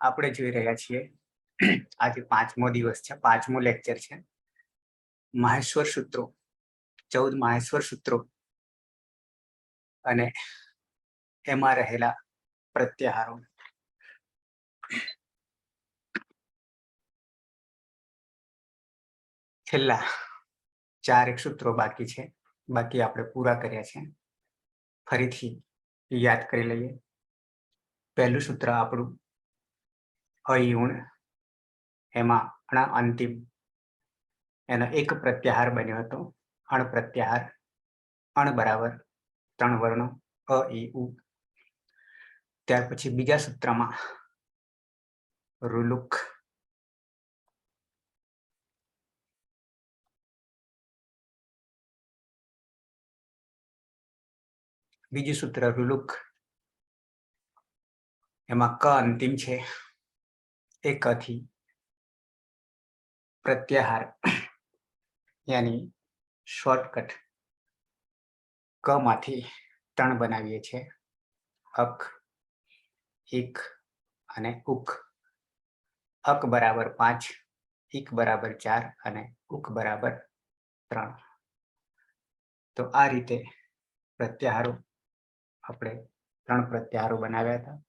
આપણે જોઈ રહ્યા છીએ આજે 5મો દિવસ છે, 5મું લેક્ચર છે. માહેશ્વર સૂત્રો, 14 માહેશ્વર સૂત્રો અને એમાં રહેલા પ્રત્યાહારો. છેલ્લા 4 સૂત્રો બાકી છે, બાકી આપણે પૂરા કર્યા છે. ફરીથી યાદ કરી લઈએ. પહેલું સૂત્ર આપણું અયુણ, એમાં અંતિમ એનો એક પ્રત્યાહાર બન્યો હતો. અણ પ્રત્યાહાર, અણ બરાબર 3 વર્ણો અ ઈ ઉ. ત્યાર પછી બીજા સૂત્રમાં રુલુક, બીજું સૂત્ર રુલુક, એમાં ક અંતિમ છે. એ ક થી પ્રત્યાહાર યાની શોર્ટકટ ક માંથી 3 બનાવીએ છીએ. અક, ઇક અને ઉક. અક બરાબર 5, ઇક બરાબર 4 અને ઉક બરાબર 3. તો આ રીતે પ્રત્યાહારો આપણે 3 પ્રત્યાહારો બનાવ્યા હતા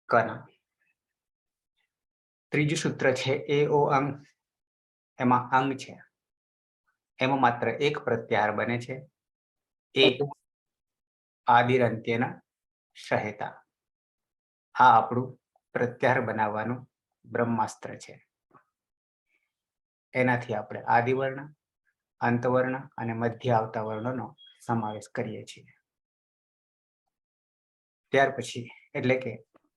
કના. ત્રીજું સૂત્ર છે એ ઓ અંગ, એમાં અંગ છે, એમાં માત્ર એક પ્રત્યાહાર બને છે. એ આદિર અંત્યના સહેતા. આ આપણું પ્રત્યાહાર બનાવવાનું બ્રહ્માસ્ત્ર છે. એનાથી આપણે આદિવર્ણ, અંતવર્ણ અને મધ્ય આવતા વર્ણોનો સમાવેશ કરીએ છીએ. ત્યાર પછી એટલે કે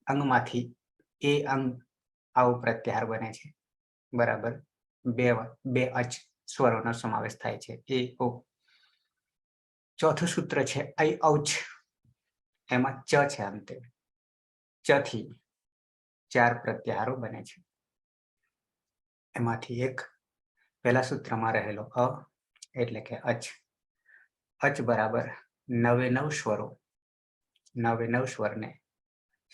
અંગમાંથી એ અંગ આવો પ્રત્યાહાર બને છે. બરાબર બે અચ સ્વરોનો સમાવેશ થાય છે. એ ઓ. ચોથું સૂત્ર છે ઐ ઔચ, એમાં ચ છે અંતે. ચ થી 4 પ્રત્યાહારો બને છે. એમાંથી એક પહેલા સૂત્રમાં રહેલો અ એટલે કે અચ. અચ બરાબર 9 સ્વરો. 9 સ્વરને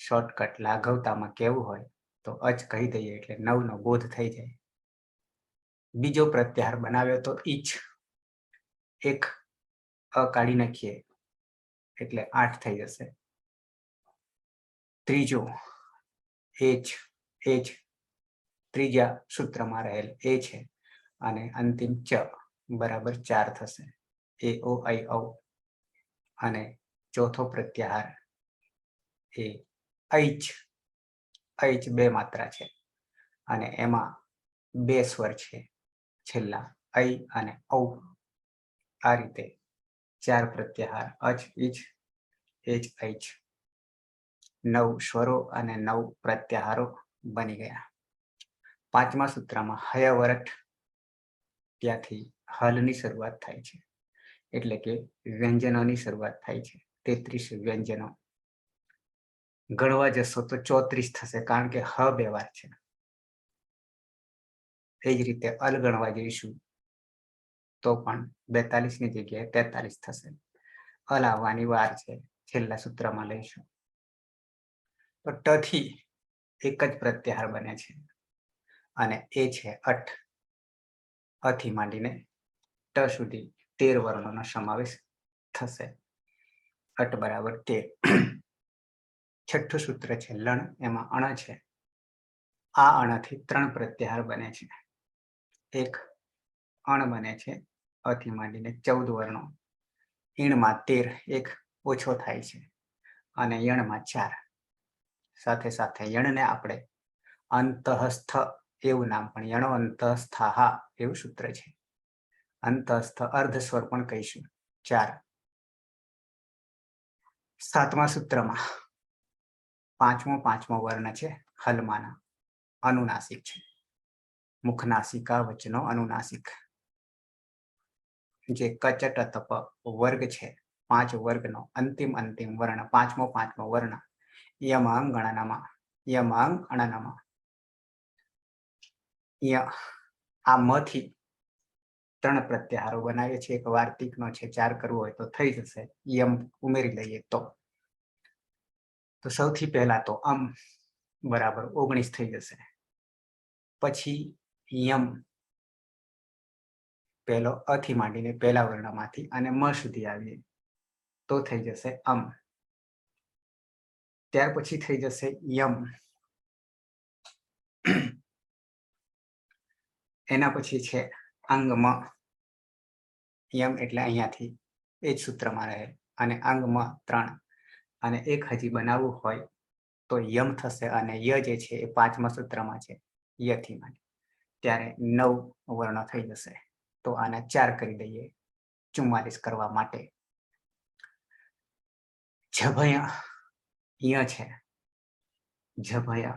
શોર્ટકટ લાઘવતામાં કેવું હોય તો અચ કહી દઈએ એટલે 9 નો બોધ થઈ જાય. બીજો પ્રત્યાહાર બનાવ્યો તો ઈચ. એક અ કાઢી નાખીએ એટલે 8 થઈ જશે. ત્રીજો એચ, ત્રીજા સૂત્રમાં રહેલ એ છે અને અંતિમ ચ બરાબર 4 થશે. એ ઓ ઐ ઔ. અને ચોથો પ્રત્યાહાર એ ઐચ. ઐચ 2 માત્રા છે અને એમાં 2 સ્વર છે છેલ્લા ઐ અને ઔ. આ રીતે 4 પ્રત્યાહાર અચ, ઈચ, એચ, ઐચ. 9 સ્વરો અને 9 પ્રત્યાહારો બની ગયા. 5મા સૂત્રમાં હયવરટ, ત્યાંથી હલની શરૂઆત થાય છે. એટલે કે વ્યંજનોની શરૂઆત થાય છે. 33 વ્યંજનો. ગણવા જશો તો 34 થશે, કારણ કે હ 2 વાર છે. એ જ રીતે અલ ગણવા જઈશું તો પણ 42 ની જગ્યાએ 43 થશે. અલ આવવાની વાર છે, છેલ્લા સૂત્રમાં લઈશું. તો ટ થી એક જ પ્રત્યાહાર બને છે અને એ છે અઠ. અથી માંડીને ટ સુધી 13 વર્ણોનો સમાવેશ થશે. અટ બરાબર 13. છઠ્ઠું સૂત્ર છે લણ, એમાં અણ છે. આ અણથી 3 પ્રત્યાહાર બને છે. એક અણ બને છે, અથી માંડીને 14 વર્ણો. ઈણમાં 13, એક ઓછો થાય છે અને યણમાં 4. સાથે સાથે યણને આપણે અંતઃસ્થ એવું નામ પણ યણો અંતઃસ્થાહા એવું સૂત્ર છે. અંતઃસ્થ અર્ધ સ્વર પણ કહીશું. 4. 7મા સૂત્રમાં પાંચમો વર્ણ છે હલમાના, અનુનાસિક છે. મુખનાસિકા વચનો અનુનાસિક. જે કચટ તપ વર્ગ છે, 5 વર્ગનો અંતિમ વર્ણ, પાંચમો વર્ણ યમાંગ ગણનામાં, યમાંગ અણનામાં. આ માંથી 3 પ્રત્યાહારો બનાવીએ છીએ. એક વાર્તિકનો છે, 4 કરવું હોય તો થઈ જશે. યમ ઉમેરી લઈએ તો સૌથી પહેલા તો બરાબર 19 થઈ જશે. પછી યમ પહેલો અ થી માંડીને પહેલા વર્ણમાંથી અને મ સુધી આવીએ તો થઈ જશે અમ. ત્યાર પછી થઈ જશે યમ. એના પછી છે અંગમ. યમ એટલે અહીંયાથી એ જ સૂત્રમાં રહે અને અંગમાં 3 અને એક હજી બનાવવું હોય તો યમ થશે અને ય જે છે એ 5મા સૂત્રમાં છે યથી માંડી ત્યારે 9 વર્ણ થઈ જશે. તો આના 4 કરી દઈએ 44 કરવા માટે. ઝભય ય છે ઝભય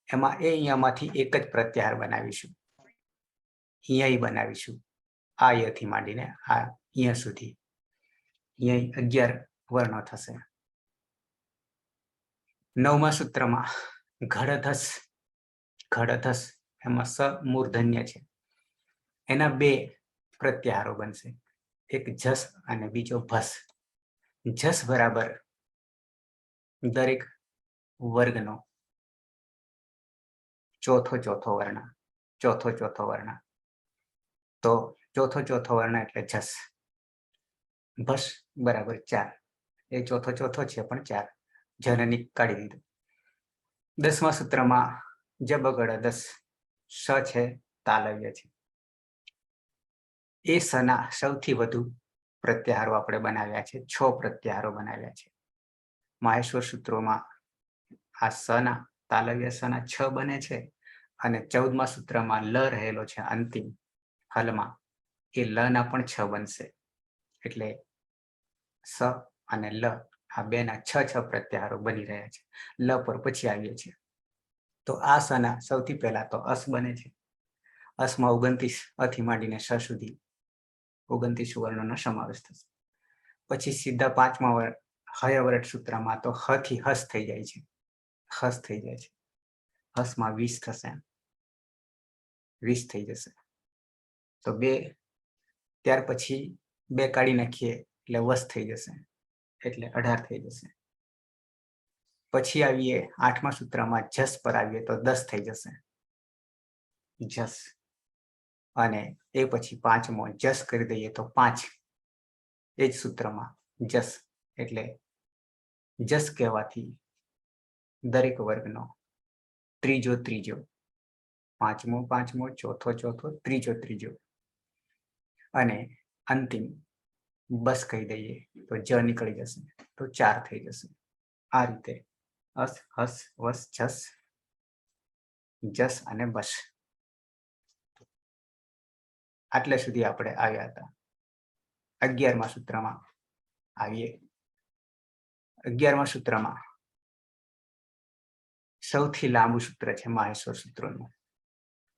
એમાં એ યમાંથી એક જ પ્રત્યાહાર બનાવીશું ય બનાવીશું આ યથી માંડીને આ ય સુધી. ય 11 વર્ણો થશે. 9મા સૂત્રમાં ઘડધસ ઘડધસ એમાં સ મૂર્ધન્ય છે એના 2 પ્રત્યાહારો બનશે એક જસ અને બીજો ભસ. જસ બરાબર દરેક વર્ગનો ચોથો વર્ણ. ચોથો વર્ણ તો ચોથો વર્ણ એટલે જસ. ભસ બરાબર 4 એ ચોથો છે પણ 4 જનની કાઢી દીધું. 10મા સૂત્રમાં જબગડ 10 સ છે તાલવ્ય છે. એ સના સૌથી વધુ પ્રત્યાહારો આપણે બનાવ્યા છે 6 પ્રત્યાહારો બનાવ્યા છે. માહેશ્વર સૂત્રોમાં આ સના તાલવ્ય સના 6 બને છે અને 14મા સૂત્રમાં લ રહેલો છે અંતિમ હલમાં એ લ ના પણ 6 બનશે એટલે સ અને લ આ બેના 6 પ્રત્યાહારો બની રહ્યા છે. લ પર પછી આવીએ છીએ તો આ સના સૌથી પહેલા તો અસ બને છે. અસમાં 29 અથી માંડીને સ સુધી 29 વર્ણોનો સમાવેશ થશે. પછી સીધા 5મા હયવરટ સૂત્રમાં તો હ થી હસ થઈ જાય છે. હસ થઈ જાય છે. હસમાં 20 થશે 20 થઈ જશે તો 2 ત્યાર પછી 2 કાઢી નાખીએ એટલે વસ થઈ જશે એટલે 18 થઈ જશે. પછી આવીએ 8મા સૂત્રમાં જસ પર આવીએ તો 10 થઈ જશે જસ અને એ પછી 5મો જસ કરી દઈએ તો 5 એ જ સૂત્રમાં જસ એટલે જસ કહેવાથી દરેક વર્ગનો ત્રીજો 5મો ચોથો ત્રીજો અને અંતિમ બસ કહી દઈએ તો જ નીકળી જશે તો 4 થઈ જશે. આ રીતે અસ હસ વસ જસ અને બસ આટલે સુધી આપણે આવ્યા હતા. 11મા સૂત્રમાં આવીએ. 11મા સૂત્રમાં સૌથી લાંબુ સૂત્ર છે માહેશ્વર સૂત્રોનું.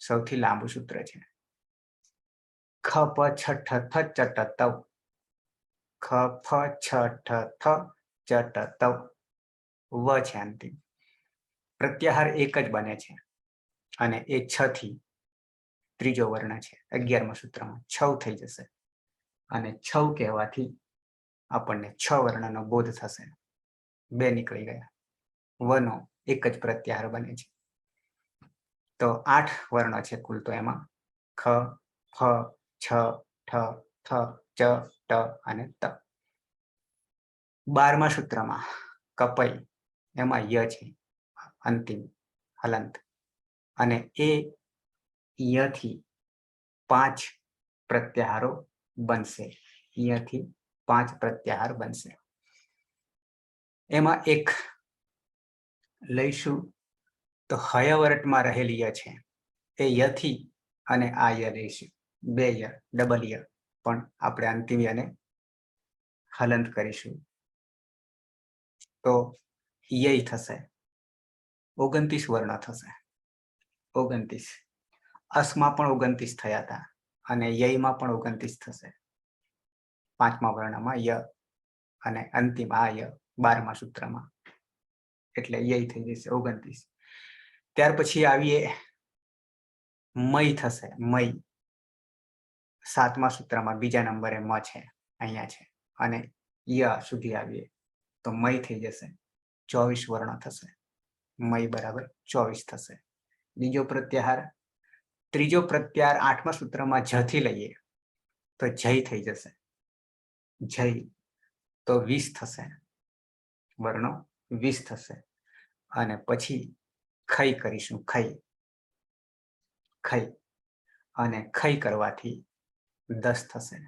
સૌથી લાંબુ સૂત્ર છે ખ પ છઠ થ ચટ તવ. ખ ફ છઠ થ ચટ તવ વ છે અંતિમ. પ્રત્યાહાર એક જ બને છે અને એ 6 થી ત્રીજો વર્ણ છે. 11મા સૂત્રમાં 6 થઈ જશે અને 6 કહેવાથી આપણને 6 વર્ણનો બોધ થશે. 2 નીકળી ગયા. વનો એક જ પ્રત્યાહાર બને છે તો 8 વર્ણો છે કુલ. તો એમાં ખ ફ છ ઠ થ ચ ટ અને ત. 12મા સૂત્રમાં કપઈ એમાં ય છે અંતિમ હલંત અને એ યથી 5 પ્રત્યાહારો બનશે. યથી 5 પ્રત્યાહાર બનશે. એમાં એક લઈશું તો હયવરટમાં રહેલી ય છે એ યથી અને આ ય લઈશું 2 ય ડબલ ય પણ આપણે અંતિમ યને હલંત કરીશું તો ય થશે. 29 વર્ણ થશે. 29 અસમાં પણ 29 થયા હતા અને યમાં પણ 29 થશે. 5મા વર્ણમાં ય અને અંતિમ આ ય 12મા સૂત્રમાં એટલે ય થઈ જશે 29. ત્યાર પછી આવીએ મય થશે. મય 7મા સૂત્રમાં બીજા નંબરે મ છે અહીંયા છે અને ય સુધી આવીએ તો મય થઈ જશે. 24 વર્ણ થશે. મય બરાબર 24 થશે. બીજો પ્રત્યાહાર, ત્રીજો પ્રત્યાહાર 8મા સૂત્રમાં જ થી લઈએ તો જય થઈ જશે. જય તો 20 થશે, વર્ણો 20 થશે. અને પછી ખઈ કરીશું, ખઈ ખઈ અને ખઈ કરવાથી 10 થશે.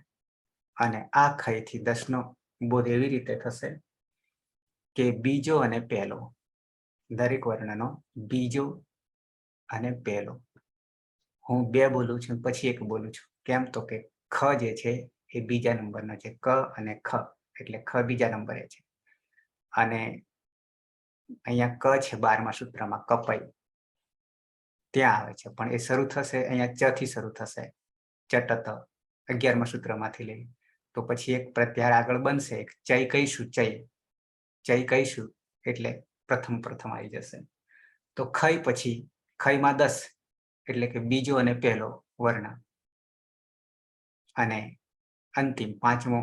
અને આ ખઈ થી 10 નો બોધ એવી રીતે થશે કે બીજો અને પહેલો, દરેક વર્ણનો બીજો અને પહેલો. હું બે બોલું છું પછી એક બોલું છું. કેમ? તો કે ખ જે છે એ બીજા નંબરનો છે, ક અને ખ, એટલે ખ બીજા નંબરે છે. અને અહીંયા ક છે 12મા સૂત્રમાં, કપાઈ ત્યાં આવે છે, પણ એ શરૂ થશે અહીંયા ચ થી શરૂ થશે, ચટત 11મા સૂત્રમાંથી લઈ. તો પછી એક પ્રત્યાહાર આગળ બનશે, ચય કહીશું, ચય કહીશું એટલે પ્રથમ આવી જશે. તો ખઈ પછી ખઈમાં 10 એટલે કે બીજો અને પહેલો વર્ણ. અને અંતિમ 5મો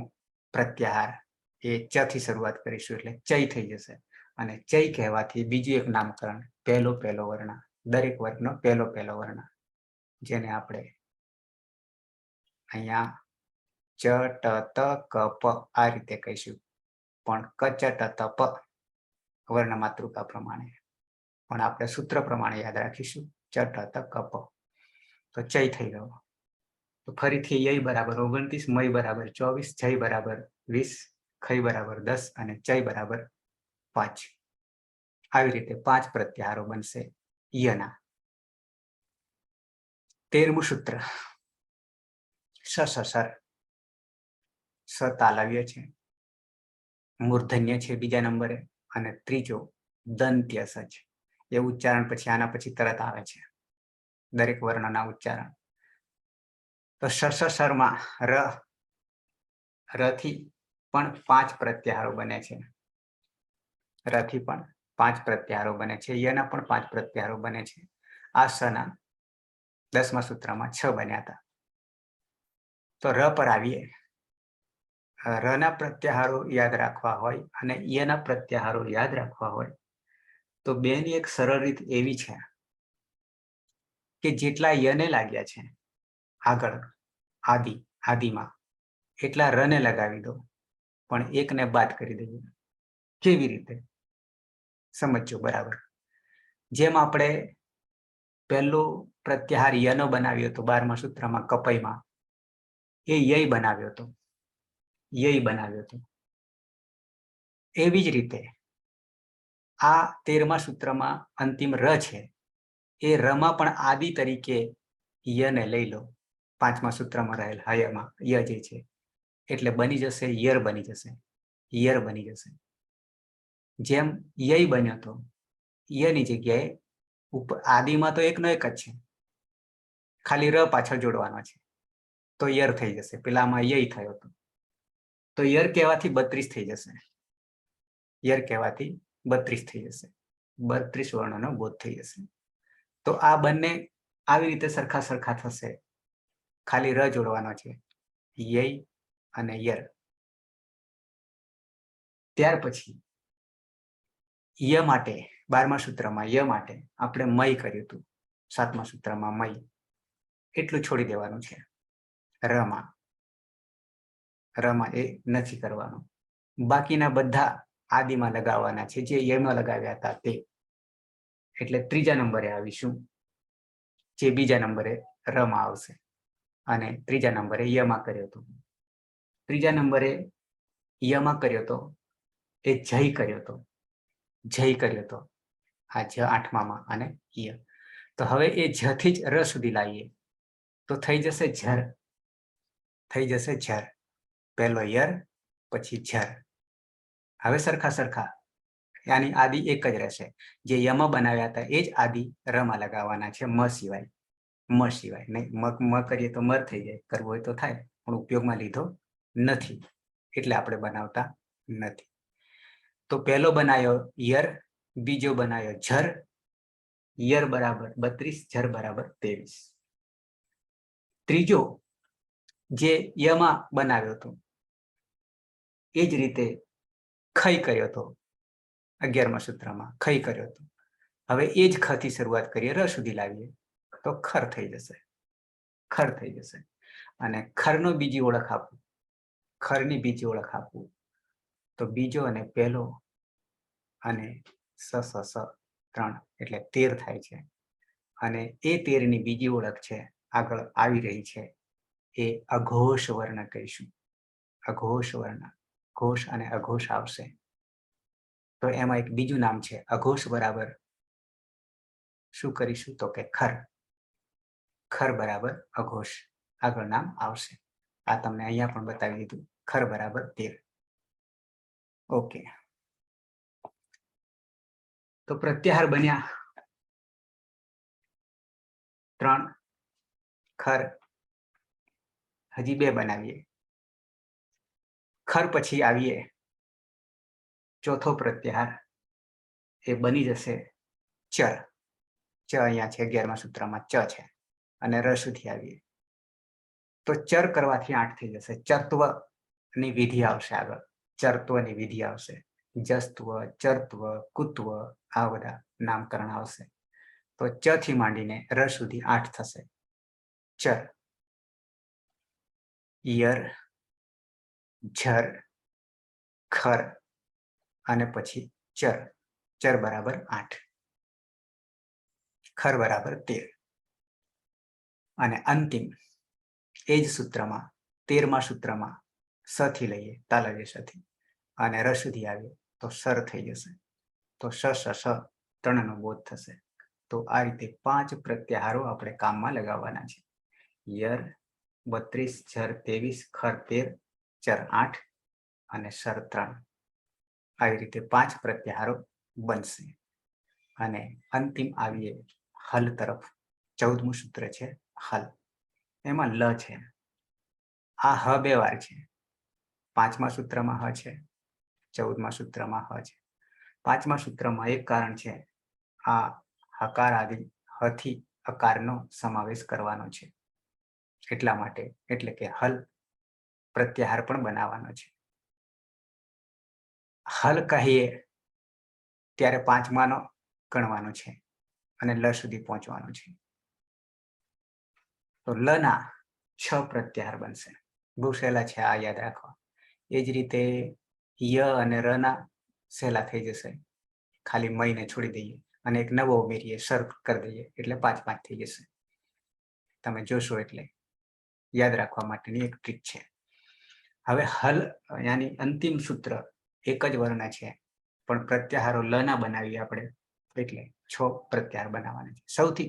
પ્રત્યાહાર એ ચ થી શરૂઆત કરીશું એટલે ચય થઈ જશે. અને ચય કહેવાથી બીજું એક નામકરણ, પહેલો વર્ણ, દરેક વર્ગનો પહેલો વર્ણ, જેને આપણે અહીંયા ચ ટ ત ક પ આ રીતે કહીશું. પણ ક ચ ટ ત પ વર્ણ માતૃકા પ્રમાણે, પણ આપણે સૂત્ર પ્રમાણે યાદ રાખીશું, ચ ટ ત ક પ. તો ચય થઈ ગયો. તો ફરીથી ય બરાબર 29, મય બરાબર 24, જય બરાબર 20, ખઈ બરાબર 10 અને ચય બરાબર 5. આવી રીતે 5 પ્રત્યાહારો બનશે યના. 13મું સૂત્ર, સર સ તાલવ્ય છે, મૂર્ધન્ય છે બીજા નંબરે, અને ત્રીજો દંત્ય સ છે. એ ઉચ્ચારણ પછી આના પછી તરત આવે છે, દરેક વર્ણના ઉચ્ચારણ. તો સરમાં ર થી પણ 5 પ્રત્યાહારો બને છે. ર થી પણ 5 પ્રત્યાહારો બને છે, યના પણ 5 પ્રત્યાહારો બને છે. આ સના 10મા સૂત્રમાં 6 બન્યા હતા. તો ર પર આવીએ. રના પ્રત્યાહારો યાદ રાખવા હોય અને યના પ્રત્યાહારો યાદ રાખવા હોય તો બેની એક સરળ રીત એવી છે કે જેટલા યને લાગ્યા છે આગળ આદિમાં, એટલા રને લગાવી દો, પણ એકને બાદ કરી દેજો. કેવી રીતે? સમજો બરાબર. જેમ આપણે પહેલો પ્રત્યાહાર યનો બનાવ્યો હતો 12મા સૂત્રમાં કપાઈમાં, એ યય બનાવ્યો હતો. એવી જ રીતે આ 13મા સૂત્રમાં અંતિમ ર છે, એ રમાં પણ આદિ તરીકે યને લઈ લો. 5મા સૂત્રમાં રહેલ હયમાં ય જે છે, એટલે બની જશે યર બની જશે. જેમ યય બન્યો હતો, યની જગ્યાએ આદિમાં તો એકનો એક જ છે, ખાલી ર પાછળ જોડવાનો છે, તો યર થઈ જશે. પેલામાં યય થયો હતો, તો યર કહેવાથી 32 થઈ જશે. 32 વર્ણનો બોધ થઈ જશે. તો આ બંને આવી રીતે સરખા થશે, ખાલી ર જોડવાનો છે, યય અને યર. ત્યાર પછી ય માટે 12મા સૂત્રમાં ય માટે આપણે મય કર્યું હતું, 7મા સૂત્રમાં મય, એટલું છોડી દેવાનું છે. રમાં એ નથી કરવાનું. બાકીના બધા આદિમાં લગાવવાના છે, જે યમાં લગાવ્યા હતા તે. એટલે ત્રીજા નંબરે આવીશું, જે બીજા નંબરે રમાં આવશે. અને ત્રીજા નંબરે યમાં કર્યો હતો. ત્રીજા નંબરે યમાં કર્યો હતો એ જય કર્યો હતો. આ જ 8મામાં અને ય. તો હવે એ જ થી જ ર સુધી લાવીએ તો થઈ જશે ઝર. પહેલો યર પછી ઝર. હવે સરખા યાની આદિ એક જ રહેશે. જે યમાં બનાવ્યા હતા એ જ આદિ રમાં લગાવવાના છે, મ સિવાય. નહીં મ કરીએ તો મર થઈ જાય, કરવું હોય તો થાય, પણ ઉપયોગમાં લીધો નથી એટલે આપણે બનાવતા નથી. તો પહેલો બનાવ્યો યર, બીજો બનાવ્યો ઝર. યર બરાબર 32, ઝર બરાબર 23. ત્રીજો જે યમાં બનાવ્યો હતો એ જ રીતે ખઈ કર્યો હતો, 11મા સૂત્રમાં ખઈ કર્યો હતો. હવે એ જ ખ થી શરૂઆત કરીએ, ર સુધી લાવીએ તો ખર થઈ જશે, ખર થઈ જશે. અને ખરનો બીજી ઓળખ આપવું, ખરની બીજી ઓળખ આપવું તો બીજો અને પહેલો અને સ સ સ 3 એટલે 13 થાય છે. અને એ 13 ની બીજી ઓળખ છે આગળ આવી રહી છે, એ અઘોષ વર્ણ કહીશું. અઘોષ વર્ણ, ઘોષ અને અઘોષ આવશે તો એમાં એક બીજું નામ છે અઘોષ બરાબર શું કરીશું તો કે ખર. ખર બરાબર અઘોષ આગળ નામ આવશે. આ તમને અહીંયા પણ બતાવી દીધું, ખર બરાબર 13. ઓકે, તો પ્રત્યાહાર બન્યા 3, ખર. હજી 2 બનાવીએ. ખર પછી આવીએ ચોથો પ્રત્યાહાર, એ બની જશે ચર. ચ અહીંયા છે 11મા સૂત્રમાં ચ છે અને ર સુધી આવીએ તો ચર કરવાથી 8 થઈ જશે. ચરત્વ ની વિધિ આવશે આગળ, ચરત્વની વિધિ આવશે. જસ્ત્વ, ચરત્વ, કુત્વ આ બધા નામકરણ આવશે. તો ચ થી માંડીને ર સુધી 8 થશે. ચર, યર, ઝર, ખર અને પછી ચર. ચર બરાબર 8, ખર બરાબર 13. અને અંતિમ એ જ સૂત્રમાં 13મા સૂત્રમાં સ થી લઈએ, તાલવ્ય સ થી, અને ર સુધી આવીએ તો સર થઈ જશે. તો સ સ સ 3 નો બોધ થશે. તો આ રીતે 5 પ્રત્યાહારો આપણે કામમાં લગાવવાના છે. યર 32, ઝર 23, ખર 13, ચર 8 અને સર 3. આવી રીતે 5 પ્રત્યાહારો બનશે. અને અંતિમ આવીએ હલ તરફ. 14મું સૂત્ર છે હલ. એમાં લ છે. આ હ 2 વાર છે. 5મા સૂત્રમાં હ છે, 14મા સૂત્રમાં હ છે. 5મા સૂત્રમાં એક કારણ છે, આ હકાર આદિ હ થી અકારનો સમાવેશ કરવાનો છે એટલા માટે, એટલે કે હલ પ્રત્યાહાર પણ બનાવવાનો છે. હલ કહીએ ત્યારે 5માનો ગણવાનો છે અને લ સુધી પહોંચવાનું છે. તો લ ના 6 પ્રત્યાહાર બનશે. બહુ સહેલા છે, આ યાદ રાખવા. એ જ રીતે ય અને ર ના સહેલા થઈ જશે. ખાલી મયને છોડી દઈએ અને એક નવો ઉમેરીએ, સર કરી દઈએ એટલે 5 થઈ જશે. તમે જોશો એટલે યાદ રાખવા માટેની એક ટ્રીક છે. હવે હલ યાની અંતિમ સૂત્ર એક જ વર્ણ છે, પણ પ્રત્યાહારો લ ના બનાવીએ આપણે, એટલે 6 પ્રત્યાહાર બનાવવાના છે. સૌથી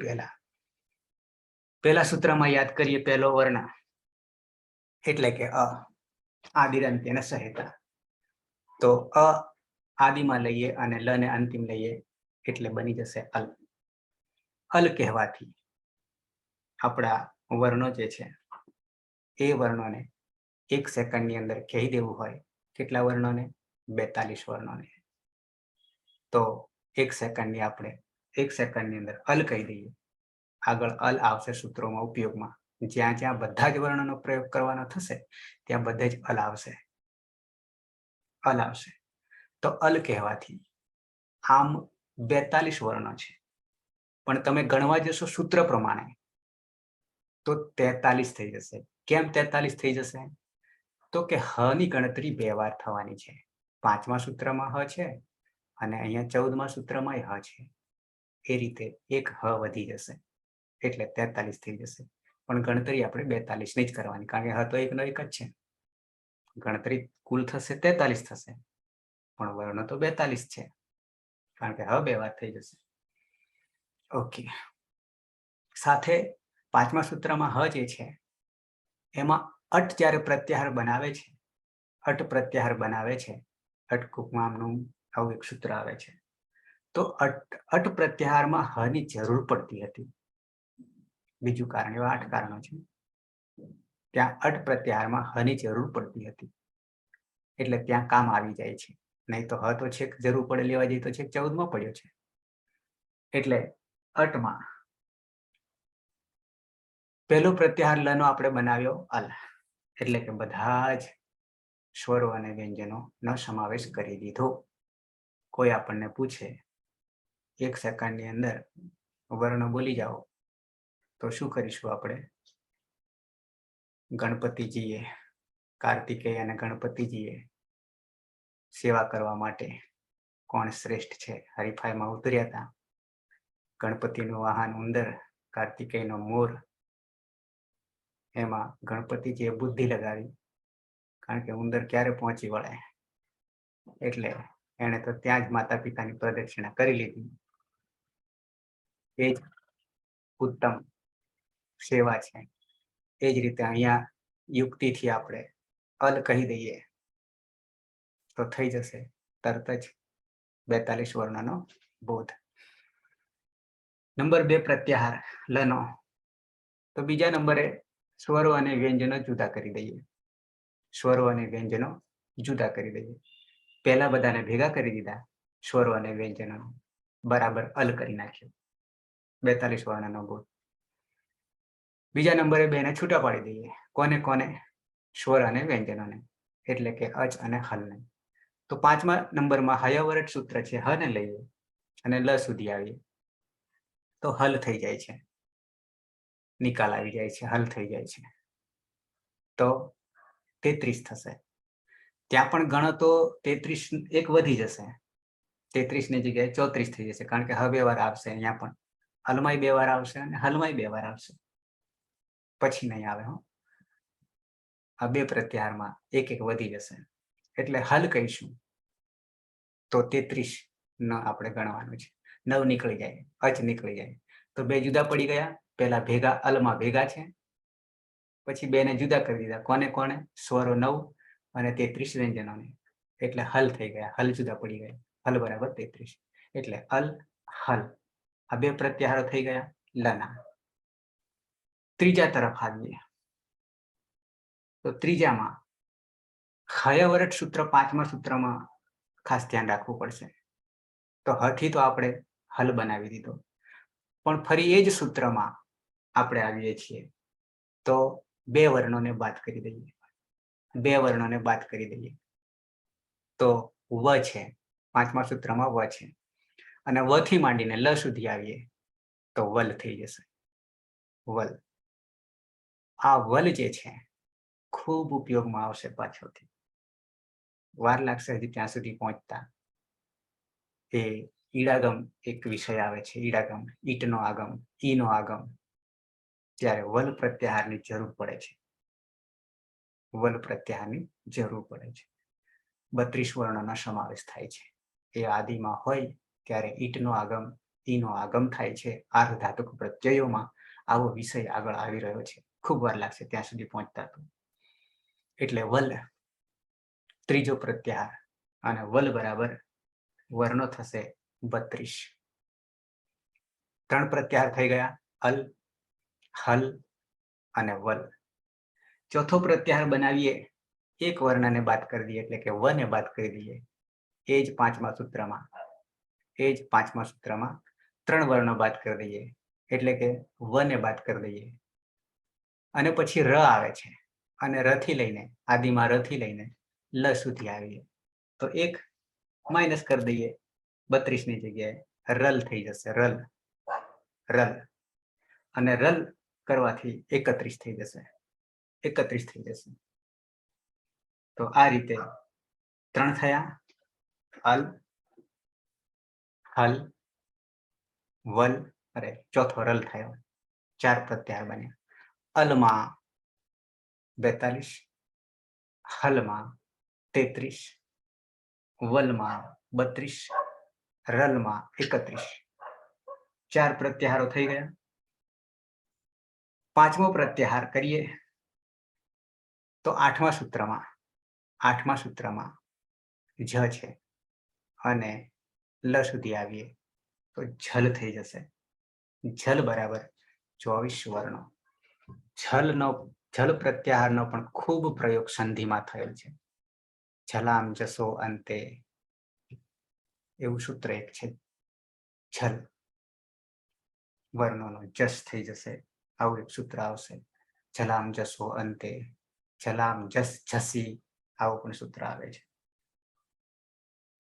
પહેલા સૂત્રમાં યાદ કરીએ પહેલો વર્ણ એટલે કે અ, આદિરંત અને સહેતા. તો અ આદિમાં લઈએ અને લ ને અંતિમ લઈએ એટલે બની જશે અલ. અલ કહેવાથી આપણા વર્ણો જે છે એ વર્ણોને 1 સેકન્ડની અંદર કહી દેવું હોય. કેટલા વર્ણોને? 42 વર્ણોને. તો 1 સેકન્ડની આપણે 1 સેકન્ડની અંદર અલ કહી દઈએ. આગળ અલ આવશે સૂત્રોમાં ઉપયોગમાં. જ્યાં જ્યાં બધા જ વર્ણનો પ્રયોગ કરવાનો થશે ત્યાં બધે જ અલ આવશે. અલ આવશે. તો અલ કહેવાથી આમ 42 વર્ણો છે, પણ તમે ગણવા જશો સૂત્ર પ્રમાણે તો 43 થઈ જશે. કેમ 43 થઈ જશે? તો કે હ ની ગણતરી 2 વાર થવાની છે. 5મા સૂત્રમાં હ છે અને અહીંયા 14મા સૂત્રમાં હ છે. એ રીતે એક હ વધી જશે એટલે 43 થઈ જશે. પણ ગણતરી આપણે 42 ની જ કરવાની, કારણ કે હ તો એકનો એક જ છે. ગણતરી કુલ થશે 43 થશે, પણ વર્ણ તો 42 છે, કારણ કે હ 2 વાર થઈ જશે. ઓકે, સાથે 5મા સૂત્રમાં હ જે છે એમાં અટ જ્યારે પ્રત્યાહાર બનાવે છે, અટ પ્રત્યાહાર બનાવે છે, અટકુકમામનું આવું એક સૂત્ર આવે છે. તો અટ પ્રત્યાહારમાં હ ની જરૂર પડતી હતી. બીજું કારણ, એવા 8 કારણો છે. ત્યાં અટ પ્રત્યાહારમાં હ ની જરૂર પડતી હતી એટલે ત્યાં કામ આવી જાય છે. નહીં તો હ તો છેક જરૂર પડે લેવા જઈએ તો છેક 14માં પડ્યો છે. એટલે અટમાં પહેલો પ્રત્યાહાર લ નો આપણે બનાવ્યો અલ, એટલે કે બધા જ સ્વરો અને વ્યંજનો નો સમાવેશ કરી દીધો. કોઈ આપણને પૂછે 1 સેકન્ડની અંદર વર્ણ બોલી જાઓ તો શું કરીશું આપણે? ગણપતિજીએ, કાર્તિકેય અને ગણપતિજીએ સેવા કરવા માટે કોણ શ્રેષ્ઠ છે હરીફાઈમાં ઉતર્યા હતા. ગણપતિનું વાહન ઉંદર, કાર્તિકેયનો મોર. એમાં ગણપતિજીએ બુદ્ધિ લગાવી, કારણ કે ઉંદર ક્યારે પહોંચી વળે, એટલે એને તો ત્યાં જ માતા પિતાની પ્રદક્ષિણા કરી લીધી. એ જ ઉત્તમ સેવા છે. એ જ રીતે અહીંયા યુક્તિથી આપણે અલ કહી દઈએ તો થઈ જશે તરત જ 42 વર્ણનો બોધ. નંબર 2 પ્રત્યાહાર લનો. તો બીજા નંબરે સ્વરો અને વ્યંજનો જુદા કરી દઈએ. સ્વરો અને વ્યંજનો જુદા કરી દઈએ. પહેલા બધાને ભેગા કરી દીધા, સ્વરો અને વ્યંજનો બરાબર અલ કરી નાખ્યો, 42 વર્ણનો બોધ. બીજા નંબરે બેને છૂટા પાડી દઈએ. કોને કોને? સ્વર અને વ્યંજનોને, એટલે કે અચ અને હલને. તો 5મા નંબરમાં હયવરટ સૂત્ર છે, હને લઈએ અને લ સુધી આવીએ તો હલ થઈ જાય છે, નિકાલ આવી જાય છે, હલ થઈ જાય છે. તો 33 થશે. ત્યાં પણ ગણો તો 33 એક વધી જશે, 33 ની જગ્યાએ 34 થઈ જશે, કારણ કે હ 2 વાર આવશે. અહીંયા પણ હલમાય 2 વાર આવશે અને હલમાય 2 વાર આવશે, પછી નહીં આવે. આ 2 પ્રત્યાહારમાં એક એક વધી જશે, એટલે હલ કહીશું તો 33 ન આપણે ગણવાનું છે. 9 નીકળી જાય, અચ નીકળી જાય, તો 2 જુદા પડી ગયા. પેલા ભેગા અલમાં ભેગા છે, પછી 2 ને જુદા કરી દીધા. કોને કોને? સ્વરો 9 અને 33 વ્યંજનોને, એટલે હલ થઈ ગયા, હલ જુદા પડી ગયા. હલ બરાબર 33, એટલે અલ હલ. આ 2 પ્રત્યાહારો થઈ ગયા લના. ત્રીજા તરફ આવીએ તો ત્રીજામાં હયવરટ સૂત્ર 5મા સૂત્રમાં ખાસ ધ્યાન રાખવું પડશે. તો હથી તો આપણે હલ બનાવી દીધો, પણ ફરી એ જ સૂત્રમાં આપણે આવીએ છીએ તો 2 વર્ણોને બાદ કરી દઈએ. 2 વર્ણોને બાદ કરી દઈએ તો વ છે, 5મા સૂત્રમાં વ છે, અને વ થી માંડીને લ સુધી આવીએ તો વલ થઈ જશે. વલ. આ વલ જે છે ખૂબ ઉપયોગમાં આવશે પાછળથી, વાર લાગશે હજી ત્યાં સુધી પહોંચતા. એ ઈડાગમ એક વિષય આવે છે, ઈડાગમ, ઈટનો આગમ, ઈનો આગમ, ત્યારે વલ પ્રત્યાહારની જરૂર પડે છે. વલ પ્રત્યાહારની જરૂર પડે છે. 32 વર્ણોનો સમાવેશ થાય છે. એ આદિમાં હોય ત્યારે ઈટનો આગમ, ઈનો આગમ થાય છે. આર્ધધાતુક પ્રત્યયોમાં આવો વિષય આગળ આવી રહ્યો છે. ખૂબ વાર લાગશે ત્યાં સુધી પહોંચતા. એટલે વલ ત્રીજો પ્રત્યાહાર, અને વલ બરાબર વર્ણો થશે 32. 3 પ્રત્યાહાર થઈ ગયા, અલ, હલ અને વલ. ચોથો પ્રત્યાહાર બનાવીએ, એક વર્ણને બાદ કરી દઈએ, એટલે કે વ ને બાદ કરી દઈએ. એ જ 5મા સૂત્રમાં, એ જ 5મા સૂત્રમાં 3 વર્ણો બાદ કરી દઈએ, એટલે કે વ ને બાદ કરી દઈએ. અને પછી ર આવે છે, અને ર થી લઈને, આદિમાં ર થી લઈને લ સુધી આવીએ તો એક માઇનસ કરી દઈએ, 32 ની જગ્યાએ રલ થઈ જશે. રલ, રલ, અને રલ કરવાથી 31 થઈ જશે. 31 થઈ જશે. તો આ રીતે 3 થયા, અલ, હલ, વલ, અરે ચોથો રલ થયો. 4 પ્રત્યાહાર બન્યા. અલમાં 42, હલમાં 33, વલમાં 32, રલમાં 31. 4 પ્રત્યાહારો થઈ ગયા. 5મો પ્રત્યાહાર કરીએ તો 8મા સૂત્રમાં, 8મા સૂત્રમાં જ છે, અને લ સુધી આવીએ તો ઝલ થઈ જશે. ઝલ બરાબર 24 વર્ણો. ઝલ પ્રત્યાહારનો પણ ખૂબ પ્રયોગ સંધિમાં થયેલ છે. ઝલામ જસો અંતે એવું સૂત્ર એક છે. ઝલ વર્ણોનો જસ થઈ જશે, આવું એક સૂત્ર આવશે. ઝલામ જસો અંતે, ઝલામ જસ ઝસી, આવું પણ સૂત્ર આવે છે.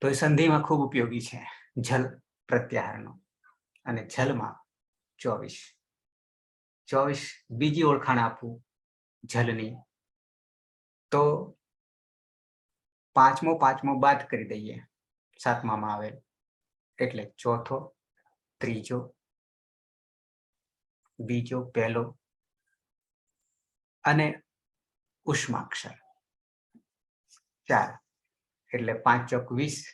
તો એ સંધિમાં ખૂબ ઉપયોગી છે ઝલ પ્રત્યાહારનો. અને જલમાં 24. 24 બીજી ઓળખાણ આપું જલની તો પાંચમો બાદ કરી દઈએ સાતમામાં આવેલ એટલે ચોથો, ત્રીજો, બીજો, પહેલો અને ઉષ્માક્ષર 4 એટલે 5 ચોક 20.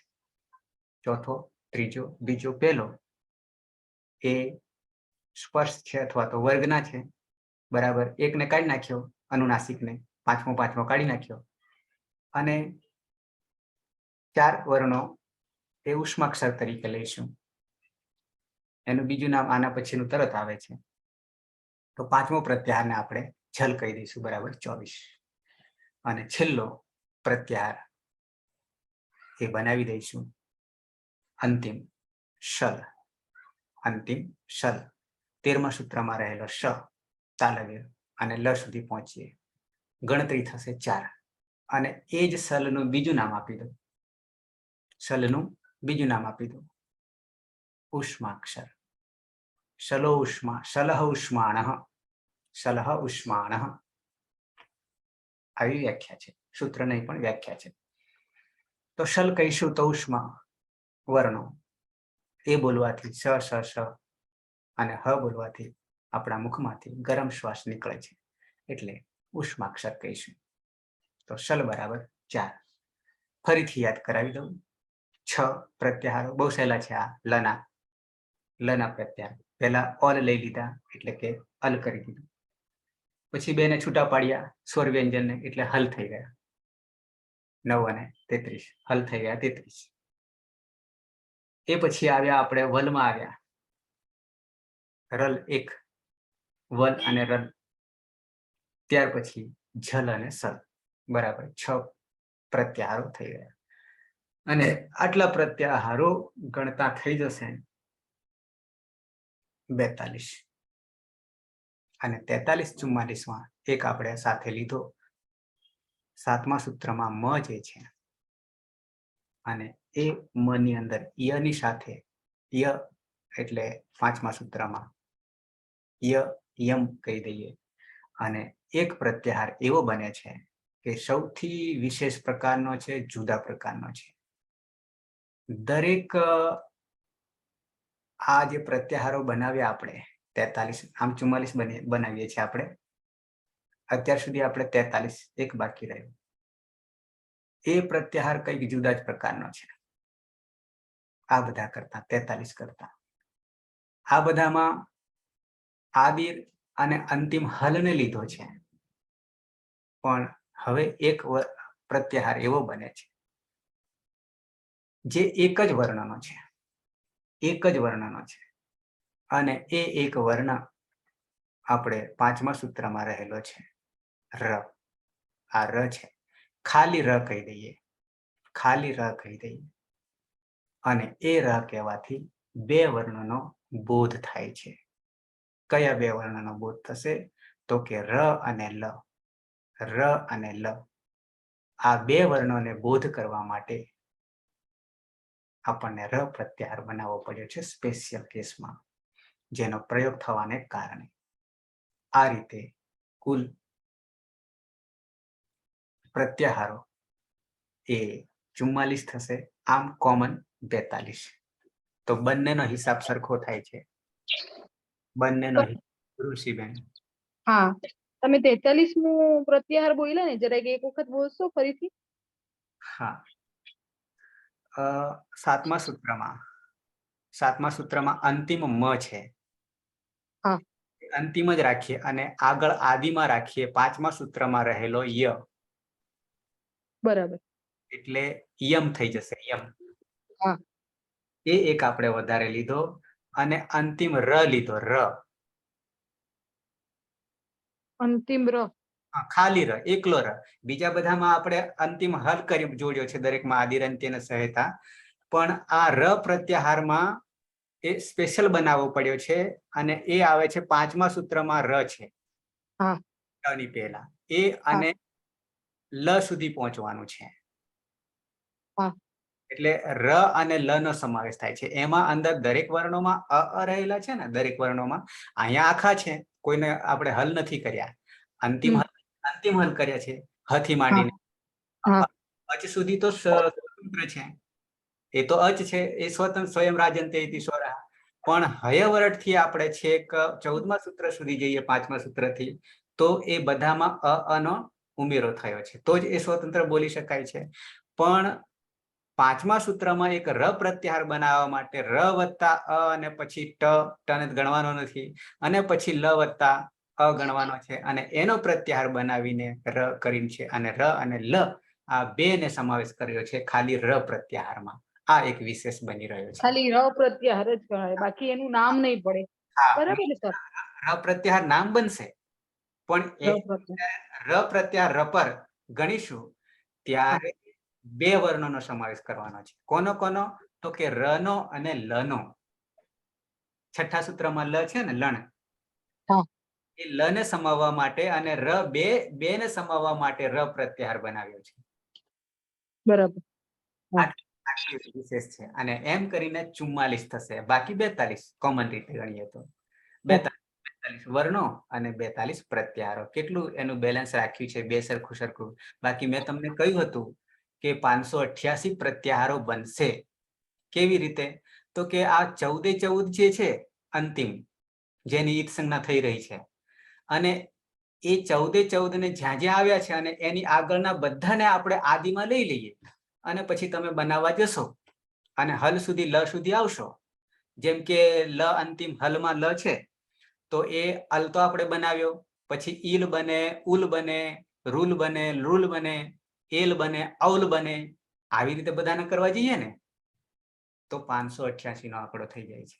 ચોથો, ત્રીજો, બીજો, પહેલો એ સ્પર્શ છે અથવા તો વર્ગના છે, બરાબર. એકને કાઢી નાખ્યો, અનુનાસિકને પાંચમો કાઢી નાખ્યો અને 4 વર્ણો એ ઉષ્માક્ષર તરીકે લઈશું. એનું બીજું નામ આના પછીનું તરત આવે છે. તો પાંચમો પ્રત્યાહારને આપણે જલ કહી દઈશું, બરાબર. 24 અને છેલ્લો પ્રત્યાહાર એ બનાવી દઈશું અંતિમ શલ. અંતિમ શલ 13મા સૂત્રમાં રહેલો શ તાલવ્ય અને લ સુધી પહોંચીએ. ગણતરી થશે 4 અને એ જ શલનું બીજું નામ આપી દો. શલનું બીજું નામ આપી દો ઉષ્માક્ષર. શલો ઉષ્મા, શલહ ઉષ્માણઃ, શલહ ઉષ્માણઃ. આવી વ્યાખ્યા છે, સૂત્ર નહીં પણ વ્યાખ્યા છે. તો શલ કહીશું તો ઉષ્મા વર્ણો એ બોલવાથી સ સ સ અને હ બોલવાથી આપણા મુખમાંથી ગરમ શ્વાસ નીકળે છે એટલે ઉષ્માક્ષર કહીશું. તો શલ બરાબર 4. ફરીથી યાદ કરાવી દઉં. 6 પ્રત્યાહારો બહુ સહેલા છે. આ લના પ્રત્યાહાર પહેલા ઓલ લઈ લીધા એટલે કે અલ કરી દીધું. પછી 2 ને છૂટા પાડ્યા સ્વર વ્યંજનને એટલે હલ થઈ ગયા. 9 અને 33 હલ થઈ ગયા 33. એ પછી આવ્યા આપણે વલમાં આવ્યા. રલ 1, વલ અને રલ. ત્યાર પછી જલ અને સલ, બરાબર. 6 પ્રત્યાહારો થઈ ગયા અને આટલા પ્રત્યાહારો ગણતા થઈ જશે 42 અને 43 44માં એક આપણે સાથે લીધો. 7મા સૂત્રમાં મ જે છે અને એ મ ની અંદર યની સાથે ય એટલે 5મા સૂત્રમાં યમ કહી દઈએ. અને એક પ્રત્યાહાર એવો બને છે કે સૌથી વિશેષ પ્રકારનો છે, જુદા પ્રકારનો છે. દરેક આ જે પ્રત્યાહારો બનાવ્યા આપણે 43, આમ 44 બનાવીએ છીએ આપણે. અત્યાર સુધી આપણે 43 એક બાકી રહ્યું. એ પ્રત્યાહાર કંઈક જુદા જ પ્રકારનો છે આ બધા કરતા, 43 કરતા. આ બધામાં આદિર અને અંતિમ હલને લીધો છે, પણ હવે એક પ્રત્યાહાર એવો બને છે જે એક જ વર્ણનો છે, એક જ વર્ણનો છે. અને એ એક વર્ણ આપણે 5મા સૂત્રમાં રહેલો છે ર. આ ર છે, ખાલી ર કહી દઈએ, ખાલી ર કહી દઈએ. અને એ ર કહેવાથી 2 વર્ણનો બોધ થાય છે. કયા 2 વર્ણનો બોધ થશે? તો કે ર અને લ. ર અને લ આ 2 વર્ણોને બોધ કરવા માટે આપણને ર પ્રત્યાહાર બનાવવો પડ્યો છે સ્પેશિયલ કેસમાં, જેનો પ્રયોગ થવાને કારણે. આ રીતે કુલ પ્રત્યાહારો એ 44 થશે, આમ કોમન 42. તો બંનેનો હિસાબ સરખો થાય છે. બંનેનો ઋષિબેન. હા, તમે 43મું પ્રત્યાહાર બોલ્યા ને, જરા એક વખત બોલશો ફરીથી? હા, 7મા સૂત્રમાં અંતિમ મ છે. હા, અંતિમ જ રાખીએ અને આગળ આદિમાં રાખીએ 5મા સૂત્રમાં રહેલો ય. બરાબર. એટલે યમ થઈ જશે, યમ. હા, એ એક આપણે વધારે લીધો અને અંતિમ ર લીધો, ર. અંતિમ ર. ખાલી ર, એકલો ર. બીજા બધામાં આપણે અંતિમ હલ કરી જોડ્યો છે, દરેકમાં આદિર અંત્ય અને સહાયતા. પણ આ ર પ્રત્યાહારમાં એ સ્પેશિયલ બનાવવો પડ્યો છે અને એ આવે છે 5મા સૂત્રમાં ર છે. હા, ની પહેલા એ અને લ સુધી પહોંચવાનું છે. હા, એટલે ર અને લ નો સમાવેશ થાય છે. એમાં અંદર દરેક વર્ણોમાં અ રહેલા છે ને, દરેક વર્ણોમાં અહીંયા આખા છે, કોઈને આપણે હલ નથી કર્યા. અંતિમ હલ કર્યા છે હથી માંડીને. અચ સુધી તો સ્વતંત્ર છે, એ તો અચ છે, એ સ્વતંત્ર સ્વયં રાજંતે ઇતિ સ્વરઃ. પણ હયવરટ થી આપણે છેક 14મા સૂત્ર સુધી જઈએ, 5મા સૂત્રથી, તો એ બધામાં અનો ઉમેરો થયો છે, તો જ એ સ્વતંત્ર બોલી શકાય છે. પણ 5મા સૂત્રમાં એક ર પ્રત્યાહાર બનાવવા માટે ર વત્તા અ અને પછી ટને ગણવાનો નથી, અને પછી લ વત્તા અ ગણવાનો છે, અને એનો પ્રત્યાહાર બનાવીને ર કરીને છે, અને ર અને લ આ બે ને સમાવેશ કર્યો છે ખાલી ર પ્રત્યાહારમાં. આ એક વિશેષ બની રહ્યો છે. ખાલી ર પ્રત્યાહાર જ ગણાય, બાકી એનું નામ નહીં પડે. બરાબર ને સર? ર પ્રત્યાહાર નામ બનશે, પણ એ ર પ્રત્યાહાર ર પર ગણીશું ત્યારે બે વર્ણોનો સમાવેશ કરવાનો છે. કોનો કોનો? તો કે ર નો અને લ નો. 6ઠ્ઠા સૂત્રમાં લ છે ને, લણ, એ લ ને સમાવવા માટે અને ર બે ને સમાવવા માટે ર પ્રત્યાહાર બનાવ્યો છે. બરાબર. વિશેષ છે. અને એમ કરીને 44 થશે, બાકી 42 કોમન રીતે ગણીએ તો 42 વર્ણો અને 42 પ્રત્યાહારો. કેટલું એનું બેલેન્સ રાખ્યું છે, બે સરખું સરખું. બાકી મેં તમને કહ્યું હતું કે 588 પ્રત્યાહારો બનશે. કેવી રીતે? તો કે આ 14 જે છે અંતિમ, જેની ઈદ સંજ્ઞા થઈ રહી છે, અને એ 14 ને જ્યાં જ્યાં આવ્યા છે અને એની આગળના બધાને આપણે આદિમાં લઈ લઈએ, અને પછી તમે બનાવવા જશો અને હલ સુધી, લ સુધી આવશો. જેમ કે લ અંતિમ હલમાં લ છે, તો એ અલ તો આપણે બનાવ્યો, પછી ઈલ બને, ઉલ બને, રૂલ બને, લુલ બને, એલ બને, ઔલ બને. આવી રીતે બધાને કરવા જઈએ ને તો 588 નો આંકડો થઈ જાય છે.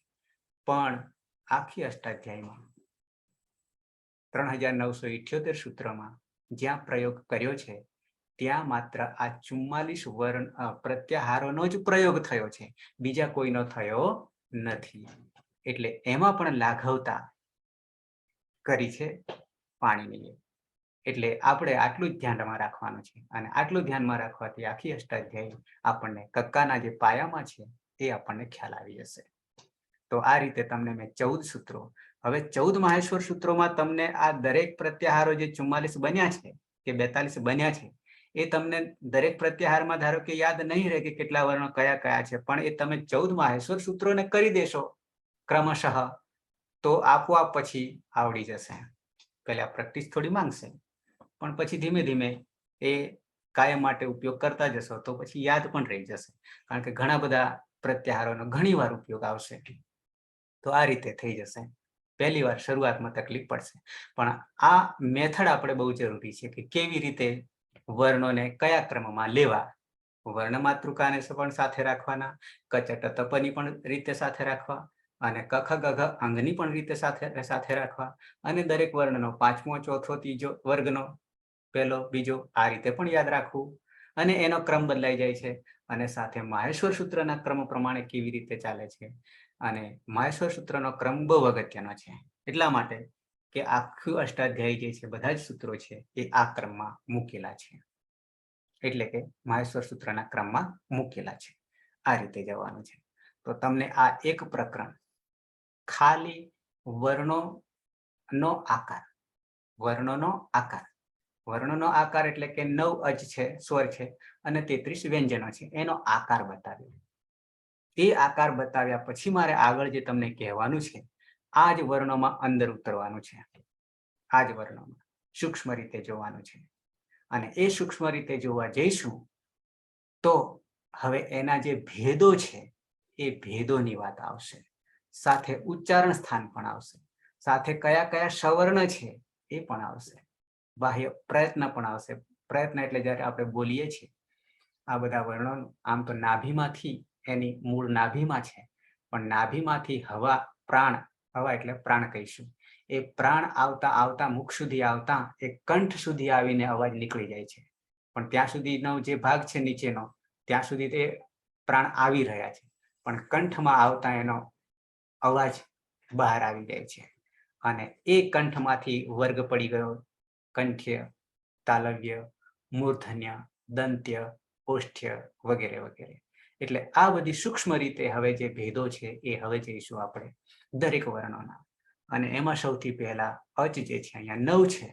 પણ આખી અષ્ટાધ્યાયમાં 3978 સૂત્રમાં જ્યાં પ્રયોગ કર્યો છે, ત્યાં માત્ર આ 44 વર્ણ પ્રત્યાહારોનો જ પ્રયોગ થયો છે, બીજા કોઈનો થયો નથી. એટલે એમાં પણ લાઘવતા કરી છે પાણીનીએ. એટલે આપણે આટલું જ ધ્યાનમાં રાખવાનું છે, અને આટલું ધ્યાનમાં રાખવાથી આખી અષ્ટાધ્યાયી આપણને કક્કાના જે પાયામાં છે એ આપણને ખ્યાલ આવી જશે. તો આ રીતે તમને મેં 14 સૂત્રો, હવે 14 માહેશ્વર સૂત્રોમાં તમને આ દરેક પ્રત્યાહારો જે 44 બન્યા છે કે 42 બન્યા છે, એ તમને દરેક પ્રત્યાહારમાં ધારો કે યાદ નહીં રહે કે કેટલા વર્ણો કયા કયા છે, પણ એ તમે 14 માહેશ્વર સૂત્રોને કરી દેશો ક્રમશઃ, તો આપોઆપ પછી આવડી જશે. પહેલા પ્રેક્ટિસ થોડી માંગશે, પણ પછી ધીમે ધીમે એ કાયમ માટે ઉપયોગ કરતા જશો તો પછી યાદ પણ રહી જશે, કારણ કે ઘણા બધા પ્રત્યાહારોનો ઘણી વાર ઉપયોગ આવશે. તો આ રીતે થઈ જશે. પહેલી વાર શરૂઆતમાં તકલીફ પડશે, પણ આ મેથડ આપણે બહુ જરૂરી છે કે કેવી રીતે વર્ણોને કયા ક્રમમાં લેવા. વર્ણ માતૃકાને પણ સાથે રાખવાના, કચટ તપની પણ રીતે સાથે રાખવા, અને કખ ગઘ અંગની પણ રીતે સાથે રાખવા, અને દરેક વર્ણનો 5મો, 4થો, 3જો વર્ગનો પહેલો, બીજો આ રીતે પણ યાદ રાખવું. અને એનો ક્રમ બદલાઈ જાય છે, અને સાથે માહેશ્વર સૂત્રના ક્રમ પ્રમાણે કેવી રીતે ચાલે છે. અને માહેશ્વર સૂત્રનો ક્રમ બહુ અગત્યનો છે, એટલા માટે કે આખું અષ્ટાધ્યાયી જે છે, બધા જ સૂત્રો છે એ આ ક્રમમાં મૂકેલા છે, એટલે કે માહેશ્વર સૂત્રના ક્રમમાં મૂકેલા છે. આ રીતે જવાનું છે. તો તમને આ એક પ્રકરણ ખાલી વર્ણોનો આકાર, વર્ણોનો આકાર, વર્ણોનો આકાર એટલે કે 9 અજ છે, સ્વર છે, અને 33 વ્યંજનો છે, એનો આકાર બતાવ્યો. એ આકાર બતાવ્યા પછી મારે આગળ જે તમને કહેવાનું છે, આ જ વર્ણોમાં અંદર ઉતરવાનું છે, આ જ વર્ણોમાં સૂક્ષ્મ રીતે જોવાનું છે. અને એ સૂક્ષ્મ રીતે જોવા જઈશું તો હવે એના જે ભેદો છે એ ભેદોની વાત આવશે, સાથે ઉચ્ચારણ સ્થાન પણ આવશે, સાથે કયા કયા સવર્ણ છે એ પણ આવશે, બાહ્ય પ્રયત્ન પણ આવશે. પ્રયત્ન એટલે જ્યારે આપણે બોલીએ છીએ આ બધા વર્ણો, આમ તો નાભીમાંથી, એની મૂળ નાભીમાં છે, પણ નાભીમાંથી હવા, પ્રાણ, હવા એટલે પ્રાણ કહીશું, એ પ્રાણ આવતા આવતા મુખ સુધી આવતા એ કંઠ સુધી આવીને અવાજ નીકળી જાય છે, પણ ત્યાં સુધીનો જે ભાગ છે નીચેનો, ત્યાં સુધી તે પ્રાણ આવી રહ્યા છે, પણ કંઠમાં આવતા એનો અવાજ બહાર આવી જાય છે, અને એ કંઠમાંથી વર્ગ પડી ગયો, કંઠ્ય, તાલવ્ય, મૂર્ધન્ય, દંત્ય, ઓષ્ઠ્ય વગેરે વગેરે. એટલે આ બધી સૂક્ષ્મ રીતે હવે જે ભેદો છે એ હવે જઈશું આપણે દરેક વર્ણોના. અને એમાં સૌથી પહેલા અચ જે છે અહીંયા 9 છે,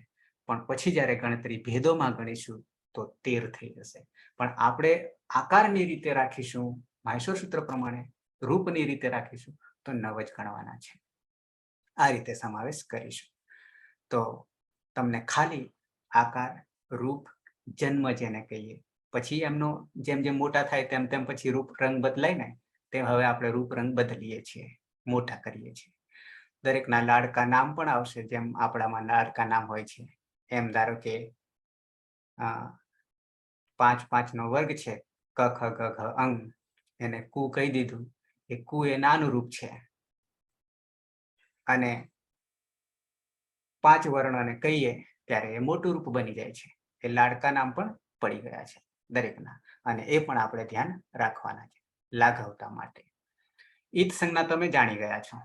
પણ પછી જ્યારે ગણતરી ભેદોમાં ગણીશું તો 13 થઈ જશે. પણ આપણે આકારની રીતે રાખીશું માહેશ્વર સૂત્ર પ્રમાણે, રૂપની રીતે રાખીશું તો 9 જ ગણવાના છે. આ રીતે સમાવેશ કરીશું. તો તમને ખાલી આકાર, રૂપ, જન્મ જેને કહીએ, પછી એમનો જેમ જેમ મોટા થાય તેમ તેમ પછી રૂપ રંગ બદલાય ને, તેમ હવે આપણે રૂપ રંગ બદલીએ છીએ, મોટા કરીએ છીએ. દરેકના લાડકા નામ પણ આવશે. જેમ આપણામાં લાડકા નામ હોય છે એમ ધારો કે 5 નો વર્ગ છે, ક ખ ગ ઘ અંગ, એને કુ કહી દીધું. એ કુ એ નાનું રૂપ છે અને 5 વર્ણોને કહીએ ત્યારે એ મોટું રૂપ બની જાય છે. એ લાડકા નામ પણ પડી ગયા છે દરેકના, અને એ પણ આપણે ધ્યાન રાખવાના છે લાઘવતા માટે. ઈત સંજ્ઞા તમે જાણી ગયા છો,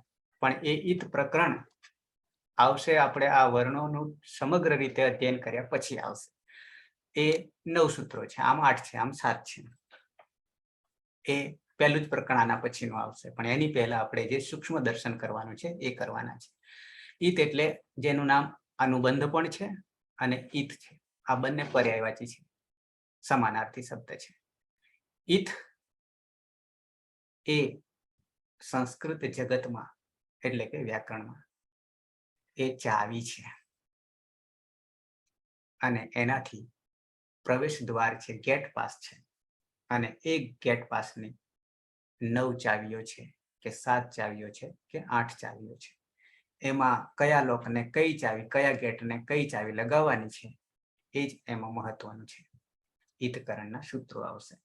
પણ એ ઈત પ્રકરણ આવશે આપણે આ વર્ણોનું સમગ્ર રીતે અધ્યયન કર્યા પછી આવશે. એ 9 સૂત્રો છે, આમ 8 છે, આમ 7 છે. એ પહેલું જ પ્રકરણ આના પછીનું આવશે, પણ એની પહેલા આપણે જે સૂક્ષ્મ દર્શન કરવાનું છે એ કરવાના છે. ઈત એટલે જેનું નામ અનુબંધ પણ છે અને ઈત છે. આ બંને પર્યાયવાચી છે, સમાનાર્થી શબ્દ છે. ઈત એ સંસ્કૃત જગતમાં એટલે કે વ્યાકરણમાં એ ચાવી છે, અને એનાથી પ્રવેશ દ્વાર છે, ગેટ પાસ છે. અને એ ગેટ પાસની 9 ચાવીઓ છે કે 7 ચાવીઓ છે કે 8 ચાવીઓ છે. એમાં કયા લોકને કઈ ચાવી, કયા ગેટને કઈ ચાવી લગાવવાની છે એ જ એમાં મહત્વનું છે. ઈતકરણના સૂત્રો આવશે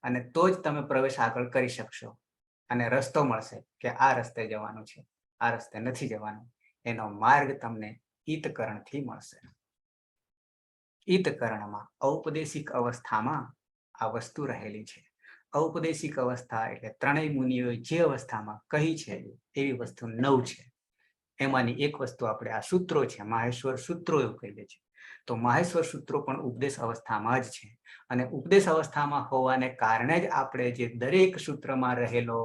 અને તો જ તમે પ્રવેશ આગળ કરી શકશો, અને રસ્તો મળશે કે આ રસ્તે જવાનું છે, આ રસ્તે નથી જવાનું. એનો માર્ગ તમને ઈતકરણથી મળશે. ઈતકરણમાં ઔપદેશિક અવસ્થામાં આ વસ્તુ રહેલી છે. ઔપદેશિક અવસ્થા એટલે ત્રણેય મુનિઓએ જે અવસ્થામાં કહી છે એવી વસ્તુ 9 છે. એમાંની એક વસ્તુ આપણે આ સૂત્રો છે, માહેશ્વર સૂત્રો એવું કહીએ છીએ. તો માહેશ્વર સૂત્રો પણ ઉપદેશ અવસ્થામાં જ છે, અને ઉપદેશ અવસ્થામાં હોવાને કારણે જ આપણે જે દરેક સૂત્રમાં રહેલો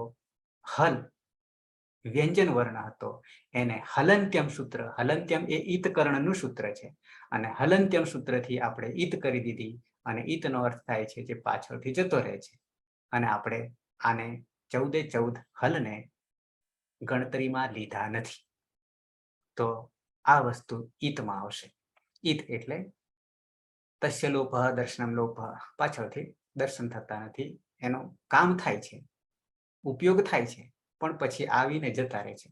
હલ વ્યંજન વર્ણ હતો એને હલંત્યમ સૂત્ર, હલંત્યમ એ ઈતકરણનું સૂત્ર છે, અને હલંત્યમ સૂત્રથી આપણે ઈત કરી દીધી. અને ઈતનો અર્થ થાય છે જે પાછળથી જતો રહે છે. અને આપણે આને 14 હલને ગણતરીમાં લીધા નથી. તો આ વસ્તુ ઈતમાં આવશે. ઈત એટલે તસ્ય લોભ દર્શનમ લોભ, પાછળથી દર્શન થતા નથી, એનું કામ થાય છે, ઉપયોગ થાય છે, પણ પછી આવીને જતા રહે છે.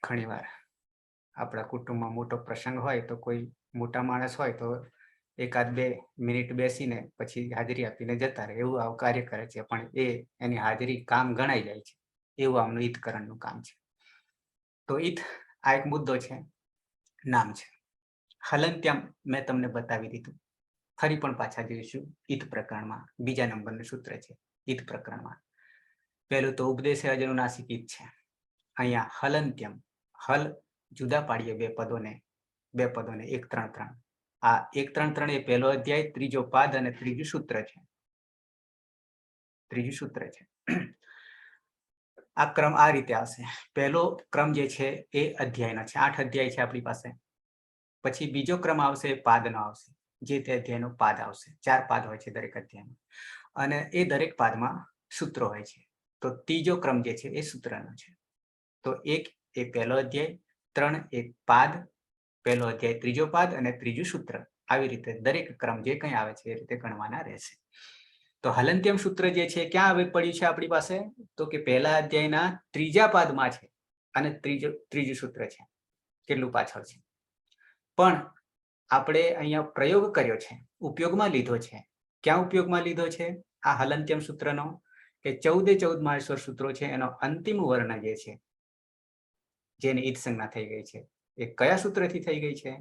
ઘણીવાર આપણા કુટુંબમાં મોટો પ્રસંગ હોય તો કોઈ મોટા માણસ હોય તો 1-2 મિનિટ બેસીને પછી હાજરી આપીને જતા રહે, એવું આવું કાર્ય કરે છે, પણ એ એની હાજરી કામ ગણાઈ જાય છે. એવું આમનું ઈતકરણનું કામ છે. તો ઈત આ એક મુદ્દો છે, નામ છે. હલંત્યમ મેં તમને બતાવી દીધું. ફરી પણ પાછા જોઈશું ઈત પ્રકરણમાં. બીજા નંબરનું સૂત્ર છે ઈત પ્રકરણમાં. પહેલું તો ઉપદેશ અજનુનાસિક ઈત છે. અહીંયા હલંત્યમ, હલ જુદા પાડીએ બે પદોને 1-3-3. આ 1-3-3 એ પહેલો અધ્યાય, ત્રીજો પાદ અને ત્રીજું સૂત્ર છે. આ ક્રમ આ રીતે આવશે. પહેલો ક્રમ જે છે એ અધ્યાયનો છે, 8 અધ્યાય છે આપણી પાસે. પછી બીજો ક્રમ આવશે એ પાદનો આવશે, જે તે અધ્યાયનો પાદ આવશે. 4 પાદ હોય છે દરેક અધ્યાયમાં, અને એ દરેક પાદમાં સૂત્રો હોય છે. તો ત્રીજો ક્રમ જે છે એ સૂત્રનો છે. તો 1 એ પહેલો અધ્યાય, 3 એ પાદ, પહેલો અધ્યાય ત્રીજો પાદ અને ત્રીજું સૂત્ર. આવી રીતે દરેક ક્રમ જે કંઈ આવે છે એ રીતે ગણવાના રહેશે. તો હલંત્યમ સૂત્ર જે છે ક્યાં આવે પડ્યું છે આપણી પાસે? તો કે પહેલા અધ્યાયના ત્રીજા પાદમાં છે, અને ત્રીજું સૂત્ર છે. કેટલું પાછળ છે, પણ આપણે અહીંયા પ્રયોગ કર્યો છે, ઉપયોગમાં લીધો છે. ક્યાં ઉપયોગમાં લીધો છે આ હલંત્યમ સૂત્રનો? કે 14 માહેશ્વર સૂત્રો છે એનો અંતિમ વર્ણ જે છે, જેની ઈત સંજ્ઞા થઈ ગઈ છે, એ કયા સૂત્રથી થઈ ગઈ છે?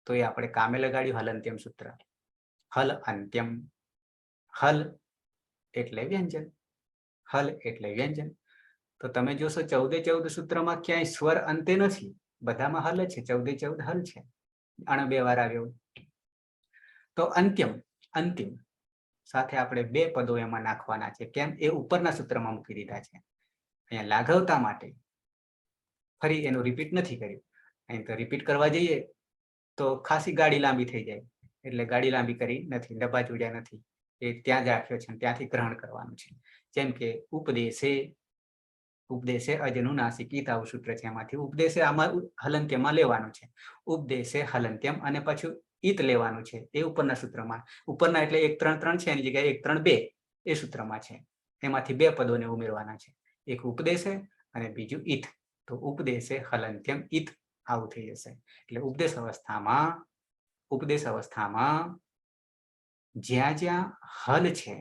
તો એ આપણે કામે લગાડ્યું હલંત્યમ સૂત્ર. હલ અંત્યમ. હલ એટલે વ્યંજન, હલ એટલે વ્યંજન. તો તમે જોશો 14 સૂત્રમાં ક્યાંય સ્વર અંતે નથી, બધામાં હલ છે. 14 હલ છે, અણ 2 વાર આવ્યો. તો અંત્યમ, અંતિમ. સાથે આપણે બે પદો એમાં નાખવાના છે. કેમ? એ ઉપરના સૂત્રમાં મૂકી દીધા છે. અહીંયા લાઘવતા માટે ફરી એનું રિપીટ નથી કર્યું. અહીં તો રિપીટ કરવા જઈએ તો ખાસી ગાડી લાંબી થઈ જાય, એટલે ગાડી લાંબી કરી નથી, ડબ્બા જોડ્યા નથી, એ ત્યાં જ રાખ્યો છે, ત્યાંથી ગ્રહણ કરવાનું છે. જેમ કે ઉપદેશે અજનુનાસિકી આવું સૂત્ર છે, એમાંથી ઉપદેશે આમાં હલંત્યમાં લેવાનું છે. ઉપદેશે હલંત્યમ અને પાછું ઈત લેવાનું છે, એ ઉપરના સૂત્રમાં. ઉપરના એટલે 1 3 3 છે, એની જગ્યાએ 1 3 2 એ સૂત્રમાં છે. એમાંથી બે પદોને ઉમેરવાના છે, એક ઉપદેશે અને બીજું ઈત. તો ઉપદેશે હલંત્યમ ઈત આવું થઈ જશે. એટલે ઉપદેશ અવસ્થામાં જ્યાં જ્યાં હલ છે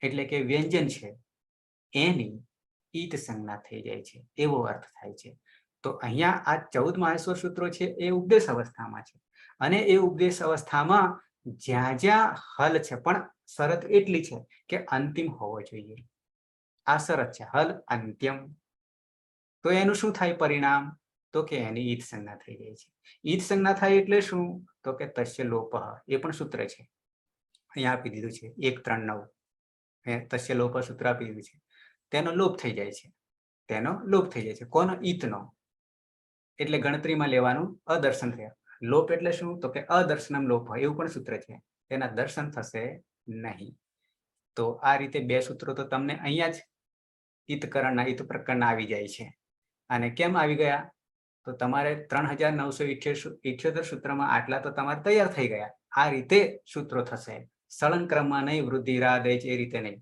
એટલે કે વ્યંજન છે એની ઈત સંજ્ઞા થઈ જાય છે, એવો અર્થ થાય છે. તો અહીંયા આ 14 માહેશ્વર સૂત્રો છે એ ઉપદેશ અવસ્થામાં છે, અને એ ઉપદેશ અવસ્થામાં જ્યાં જ્યાં હલ છે, પણ શરત એટલી છે કે અંતિમ હોવો જોઈએ. આ શરત છે, હલ અંત્યમ. તો એનું શું થાય પરિણામ? તો કે એની ઈત સંજ્ઞા થઈ જાય છે. ઈત સંજ્ઞા થાય એટલે શું? તો કે તસ્ય લોપઃ, એ પણ સૂત્ર છે, અહીંયા આપી દીધું છે 1 3 9. તસ્ય લોપ સૂત્ર આપી દીધું છે. તેનો લોપ થઈ જાય છે. તેનો લોપ થઈ જાય છે. કોનો? ઈતનો. એટલે ગણતરીમાં લેવાનું અદર્શન થયા. લોપ એટલે શું? તો કે અદર્શનમ લોપ, એવું પણ સૂત્ર છે. તેના દર્શન થશે નહીં. તો આ રીતે બે સૂત્રો તો તમને અહીંયા જ ઈતકરણના ઈત પ્રકરણના આવી જાય છે. અને કેમ આવી ગયા? તો તમારે 3978 સૂત્રમાં આટલા તો તમારે તૈયાર થઈ ગયા. આ રીતે સૂત્રો થશે, સળંગ ક્રમમાં નહીં, વૃદ્ધિ રાધે એ રીતે નહીં.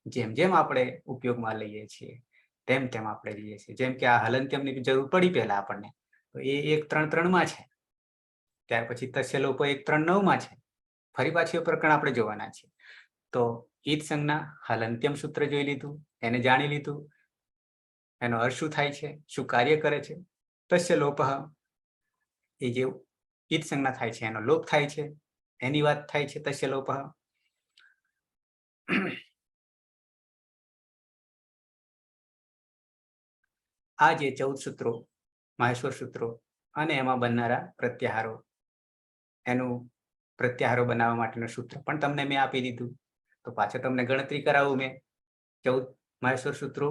જેમ જેમ આપણે ઉપયોગમાં લઈએ છીએ તેમ તેમ આપણે લઈએ છીએ. જેમ કે આ હલંત્યમની જરૂર પડી પહેલા આપણને, તો એ 1 3 3 માં છે. ત્યાર પછી તસ્ય લોપ 1 3 9 માં છે. ફરી પાછું એ પ્રકરણ આપણે જોવાના છે. તો ઈત સંજ્ઞા હલંત્યમ સૂત્ર જોઈ લીધું, એને જાણી લીધું, એનો અર્થ શું થાય છે, શું કાર્ય કરે છે. તસ્ય લોપઃ, એ જે ઈત સંજ્ઞા થાય છે એનો લોપ થાય છે, એની વાત થાય છે તસ્ય લોપઃ. આ જે 14 સૂત્રો માહેશ્વર સૂત્રો અને એમાં બનનારા પ્રત્યાહારો, એનું પ્રત્યાહારો બનાવવા માટેનું સૂત્ર પણ તમને મેં આપી દીધું. તો પાછળ તમને ગણતરી કરાવું મેં. 14 માહેશ્વર સૂત્રો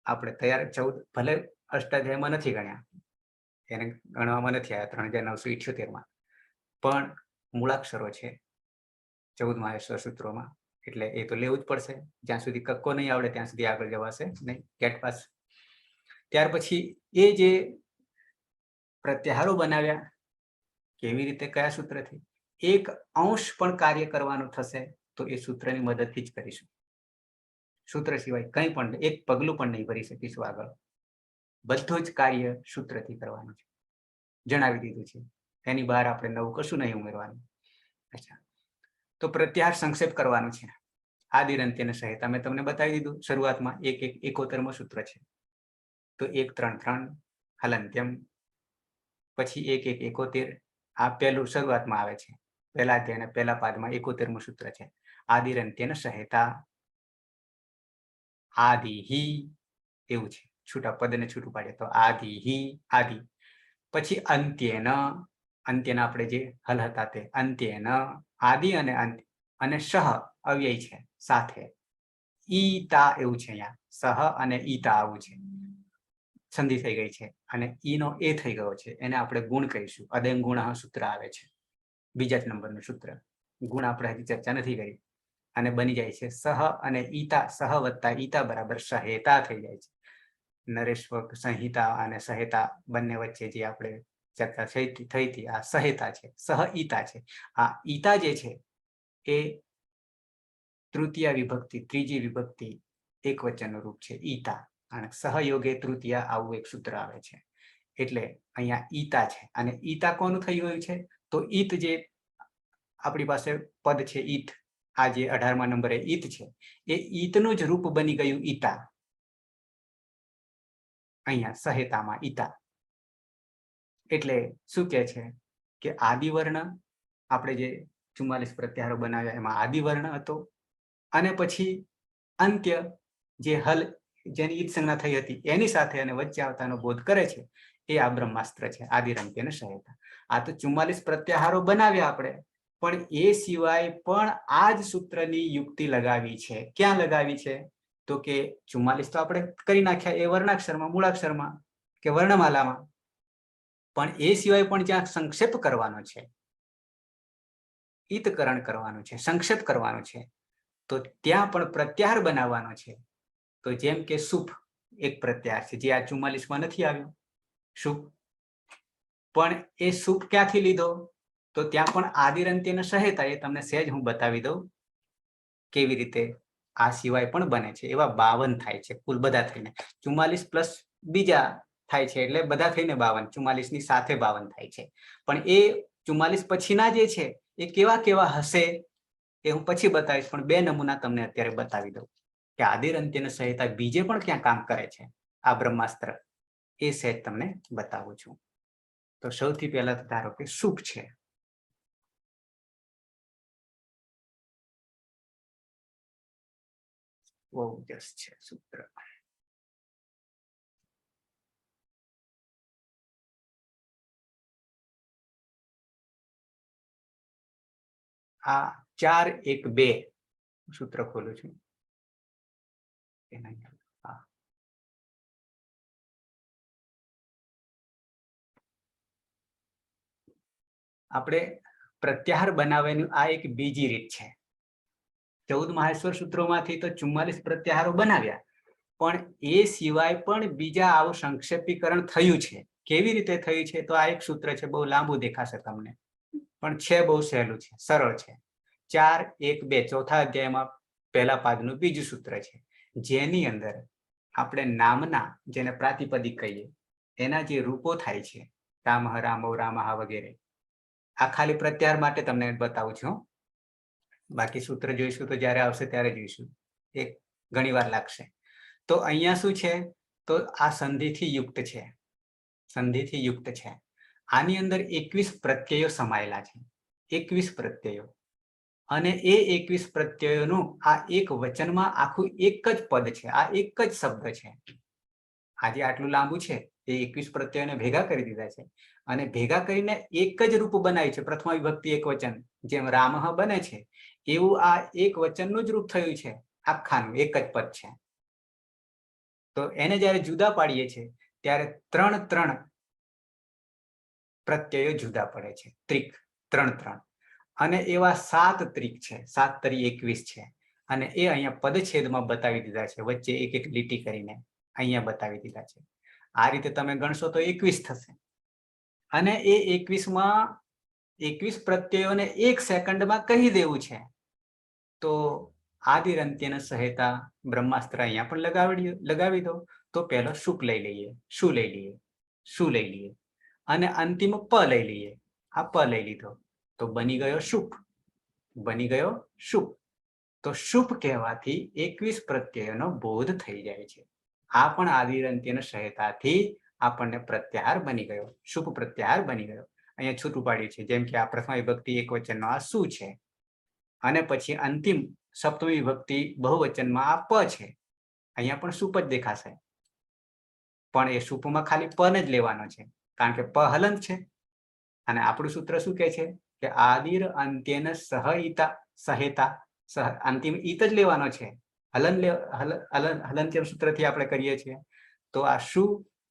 આપણે તૈયાર, 14 ભલે અષ્ટાધ્યાયમાં નથી ગણ્યા, એને ગણવામાં નથી આવ્યા 3978માં, પણ મૂળાક્ષરો છે 14 માહેશ્વર સૂત્રોમાં, એટલે એ તો લેવું જ પડશે. જ્યાં સુધી કક્કો નહીં આવડે ત્યાં સુધી આગળ જવાશે નહીં, ગેટ પાસ. ત્યાર પછી એ જે પ્રત્યાહારો બનાવ્યા, કેવી રીતે, કયા સૂત્રથી, એક અંશ પણ કાર્ય કરવાનું થશે તો એ સૂત્રની મદદથી જ કરીશું. સૂત્ર સિવાય કંઈ પણ એક પગલું પણ નહીં ભરી શકીશું આગળ. બધું જ કાર્ય સૂત્રથી કરવાનું છે, જણાવી દીધું છે. એની બહાર આપણે નવું કશું નહીં ઉમેરવાનું. અચ્છા, તો પ્રત્યાહાર સંક્ષેપ કરવાનું છે. આદિરંત્યને સહિતા મેં તમને બતાવી દીધું. શરૂઆતમાં 71 સૂત્ર છે, તો 1 3 3 હલંત્યમ, પછી 1 1 71. આ પહેલું શરૂઆતમાં આવે છે, પહેલા અધ્યાયના પહેલા પાદમાં 71મું સૂત્ર છે. આદિરંત્યને સહિતા, આદિહિ એવું છે, છૂટા પદને છૂટું પાડીએ તો આદિહિ, આદિ. પછી અંત્યેન, અંત્યના આપણે જે હલ હતા તે અંત્યેન, આદિ અને અંત, અને સહ અવ્યય છે સાથે, ઈતા એવું છે. અહીંયા સહ અને ઈતા આવું છે, સંધિ થઈ ગઈ છે, અને ઈનો એ થઈ ગયો છે, એને આપણે ગુણ કહીશું. અદયં ગુણ સૂત્ર આવે છે, બીજા જ નંબરનું સૂત્ર. ગુણ આપણે હજી ચર્ચા નથી કરી. અને બની જાય છે સહ અને ઈતા, સહ વત્તા ઈતા બરાબર સહેતા થઈ જાય છે. નરેશ્વર સંહિતા અને સહેતા બંને વચ્ચે જે આપણે ચર્ચા થઈ હતી, આ સહેતા છે, સહ ઈતા છે. આ ઈતા જે છે એ તૃતીય વિભક્તિ, ત્રીજી વિભક્તિ એક વચનનું રૂપ છે ઈતા, અને સહયોગે તૃતીય આવું એક સૂત્ર આવે છે. એટલે અહીંયા ઈતા છે, અને ઈતા કોનું થઈ ગયું છે? તો ઈત જે આપણી પાસે પદ છે ઈત, આ જે 18મા નંબરે ઈત છે, એ ઈતનું જ રૂપ બની ગયું ઈતા. અહીંયા સહેતામાં ઈતા. એટલે શું કહે છે કે આદિવર્ણ, આપણે જે 44 પ્રત્યાહારો બનાવ્યા એમાં આદિવર્ણ હતો, અને પછી અંત્ય જે હલ, જેની ઈત સંજ્ઞા થઈ હતી એની સાથે અને વચ્ચે આવતાનો બોધ કરે છે, એ આ બ્રહ્માસ્ત્ર છે, આદિરંત્યને સહેતા. આ તો 44 પ્રત્યાહારો બનાવ્યા આપણે, પણ એ સિવાય પણ આ જ સૂત્રની યુક્તિ લગાવી છે. ક્યાં લગાવી છે? તો કે 44 તો આપણે કરી નાખ્યા એ વર્ણાક્ષરમાં, મૂળાક્ષરમાં કે વર્ણમાલામાં, પણ એ સિવાય પણ જ્યાં સંક્ષેપ કરવાનો છે, ઈતકરણ કરવાનું છે, સંક્ષેપ કરવાનો છે, તો ત્યાં પણ પ્રત્યાહાર બનાવવાનો છે. તો જેમ કે સુપ એક પ્રત્યાહાર છે, જે આ 44માં નથી આવ્યું, સુપ. પણ એ સુપ ક્યાંથી લીધો? તો ત્યાં પણ આદિરંત્યને સહેતા, એ તમને સહેજ હું બતાવી દઉં કેવી રીતે આ સિવાય પણ બને છે. એવા 52 થાય છે કુલ, બધા થઈને 44 પ્લસ બીજા થાય છે, એટલે બધા થઈને 52, 44 ની સાથે 52 થાય છે. પણ એ 44 પછીના જે છે એ કેવા કેવા હશે એ હું પછી બતાવીશ, પણ બે નમૂના તમને અત્યારે બતાવી દઉં કે આદિરંત્યને સહિતા બીજે પણ ક્યાં કામ કરે છે આ બ્રહ્માસ્ત્ર, એ સહેજ તમને બતાવું છું. તો સૌથી પહેલા તો ધારો કે સુપ છે. બહુ જસ છે સૂત્ર. આ 4 1 2 સૂત્ર ખોલું છું. આપણે પ્રત્યાહાર બનાવવાની આ એક બીજી રીત છે. 14 માહેશ્વર સૂત્રોમાંથી તો 44 પ્રત્યાહારો બનાવ્યા, પણ એ સિવાય પણ બીજા આવું સંક્ષેપીકરણ થયું છે. કેવી રીતે થયું છે? તો આ એક સૂત્ર છે, બહુ લાંબુ દેખાશે તમને, પણ છે બહુ સહેલું છે, સરળ છે. 4 1 2 ચોથા અધ્યાયમાં પહેલા પાદનું બીજું સૂત્ર છે, જેની અંદર આપણે નામના, જેને પ્રાતિપદિક કહીએ, એના જે રૂપો થાય છે, રામઃ રામો રામઃ વગેરે, આ ખાલી પ્રત્યાહાર માટે તમને બતાવું છું. બાકી સૂત્ર જોઈશું તો જ્યારે આવશે ત્યારે જોઈશું, એ ઘણી વાર લાગશે. તો અહીંયા શું છે? તો આ સંધિથી યુક્ત છે, સંધિથી યુક્ત છે. આની અંદર 21 પ્રત્યયો સમાયેલા છે, 21 પ્રત્યયો. અને એ 21 પ્રત્યયોનું આ એક વચનમાં આખું એક જ પદ છે, આ એક જ શબ્દ છે. આજે આટલું લાંબુ છે એ 21 પ્રત્યયોને ભેગા કરી દીધા છે, અને ભેગા કરીને એક જ રૂપ બનાવ્યું છે, પ્રથમા વિભક્તિ એક વચન. જેમ રામઃ બને છે એવું આ એક વચનનું જ રૂપ થયું છે, આખાનું એક જ પદ છે. તો એને જ્યારે જુદા પાડીએ છીએ ત્યારે 3 પ્રત્યયો જુદા પડે છે, ત્રિક 3. અને એવા 7 ત્રિક છે, 7 તરી 21 છે. અને એ અહીંયા પદછેદમાં બતાવી દીધા છે, વચ્ચે એક એક લીટી કરીને અહીંયા બતાવી દીધા છે. આ રીતે તમે ગણશો તો 21 થશે. અને એ 21માં 21 પ્રત્યયોને 1 સેકન્ડમાં કહી દેવું છે. તો આદિરંત્યને સહેતા બ્રહ્માસ્ત્ર અહીંયા પણ લગાવી દો. તો પહેલો સુપ લઈ લઈએ, શું લઈ લઈએ, શું લઈ લઈએ, અને અંતિમ પ લઈ લઈએ. આ પ લઈ લીધો તો બની ગયો શુપ, બની ગયો શુપ. તો શુપ કહેવાથી 21 પ્રત્યયનો બોધ થઈ જાય છે. આ પણ આદિરંત્યની સહાયતાથી આપણને પ્રત્યાહાર બની ગયો, શુપ પ્રત્યાહાર બની ગયો. અહીંયા છૂટું પાડ્યું છે, જેમ કે આ પ્રથમ વિભક્તિ એક વચનનો આ શું છે, અને પછી અંતિમ સપ્તમી વિભક્તિ બહુવચનમાં આ પ છે. અહીંયા પણ શુપ જ દેખાશે, પણ એ શુપમાં ખાલી પ જ લેવાનો છે, કારણ કે પ હલંત છે. અને આપણું સૂત્ર શું કહે છે કે આદિર અંત્યન સહિતા, સહેતા, અંતિમ ઈત જ લેવાનો છે. હલંત્યમ સૂત્રથી આપણે કરીએ છીએ. તો આ શુ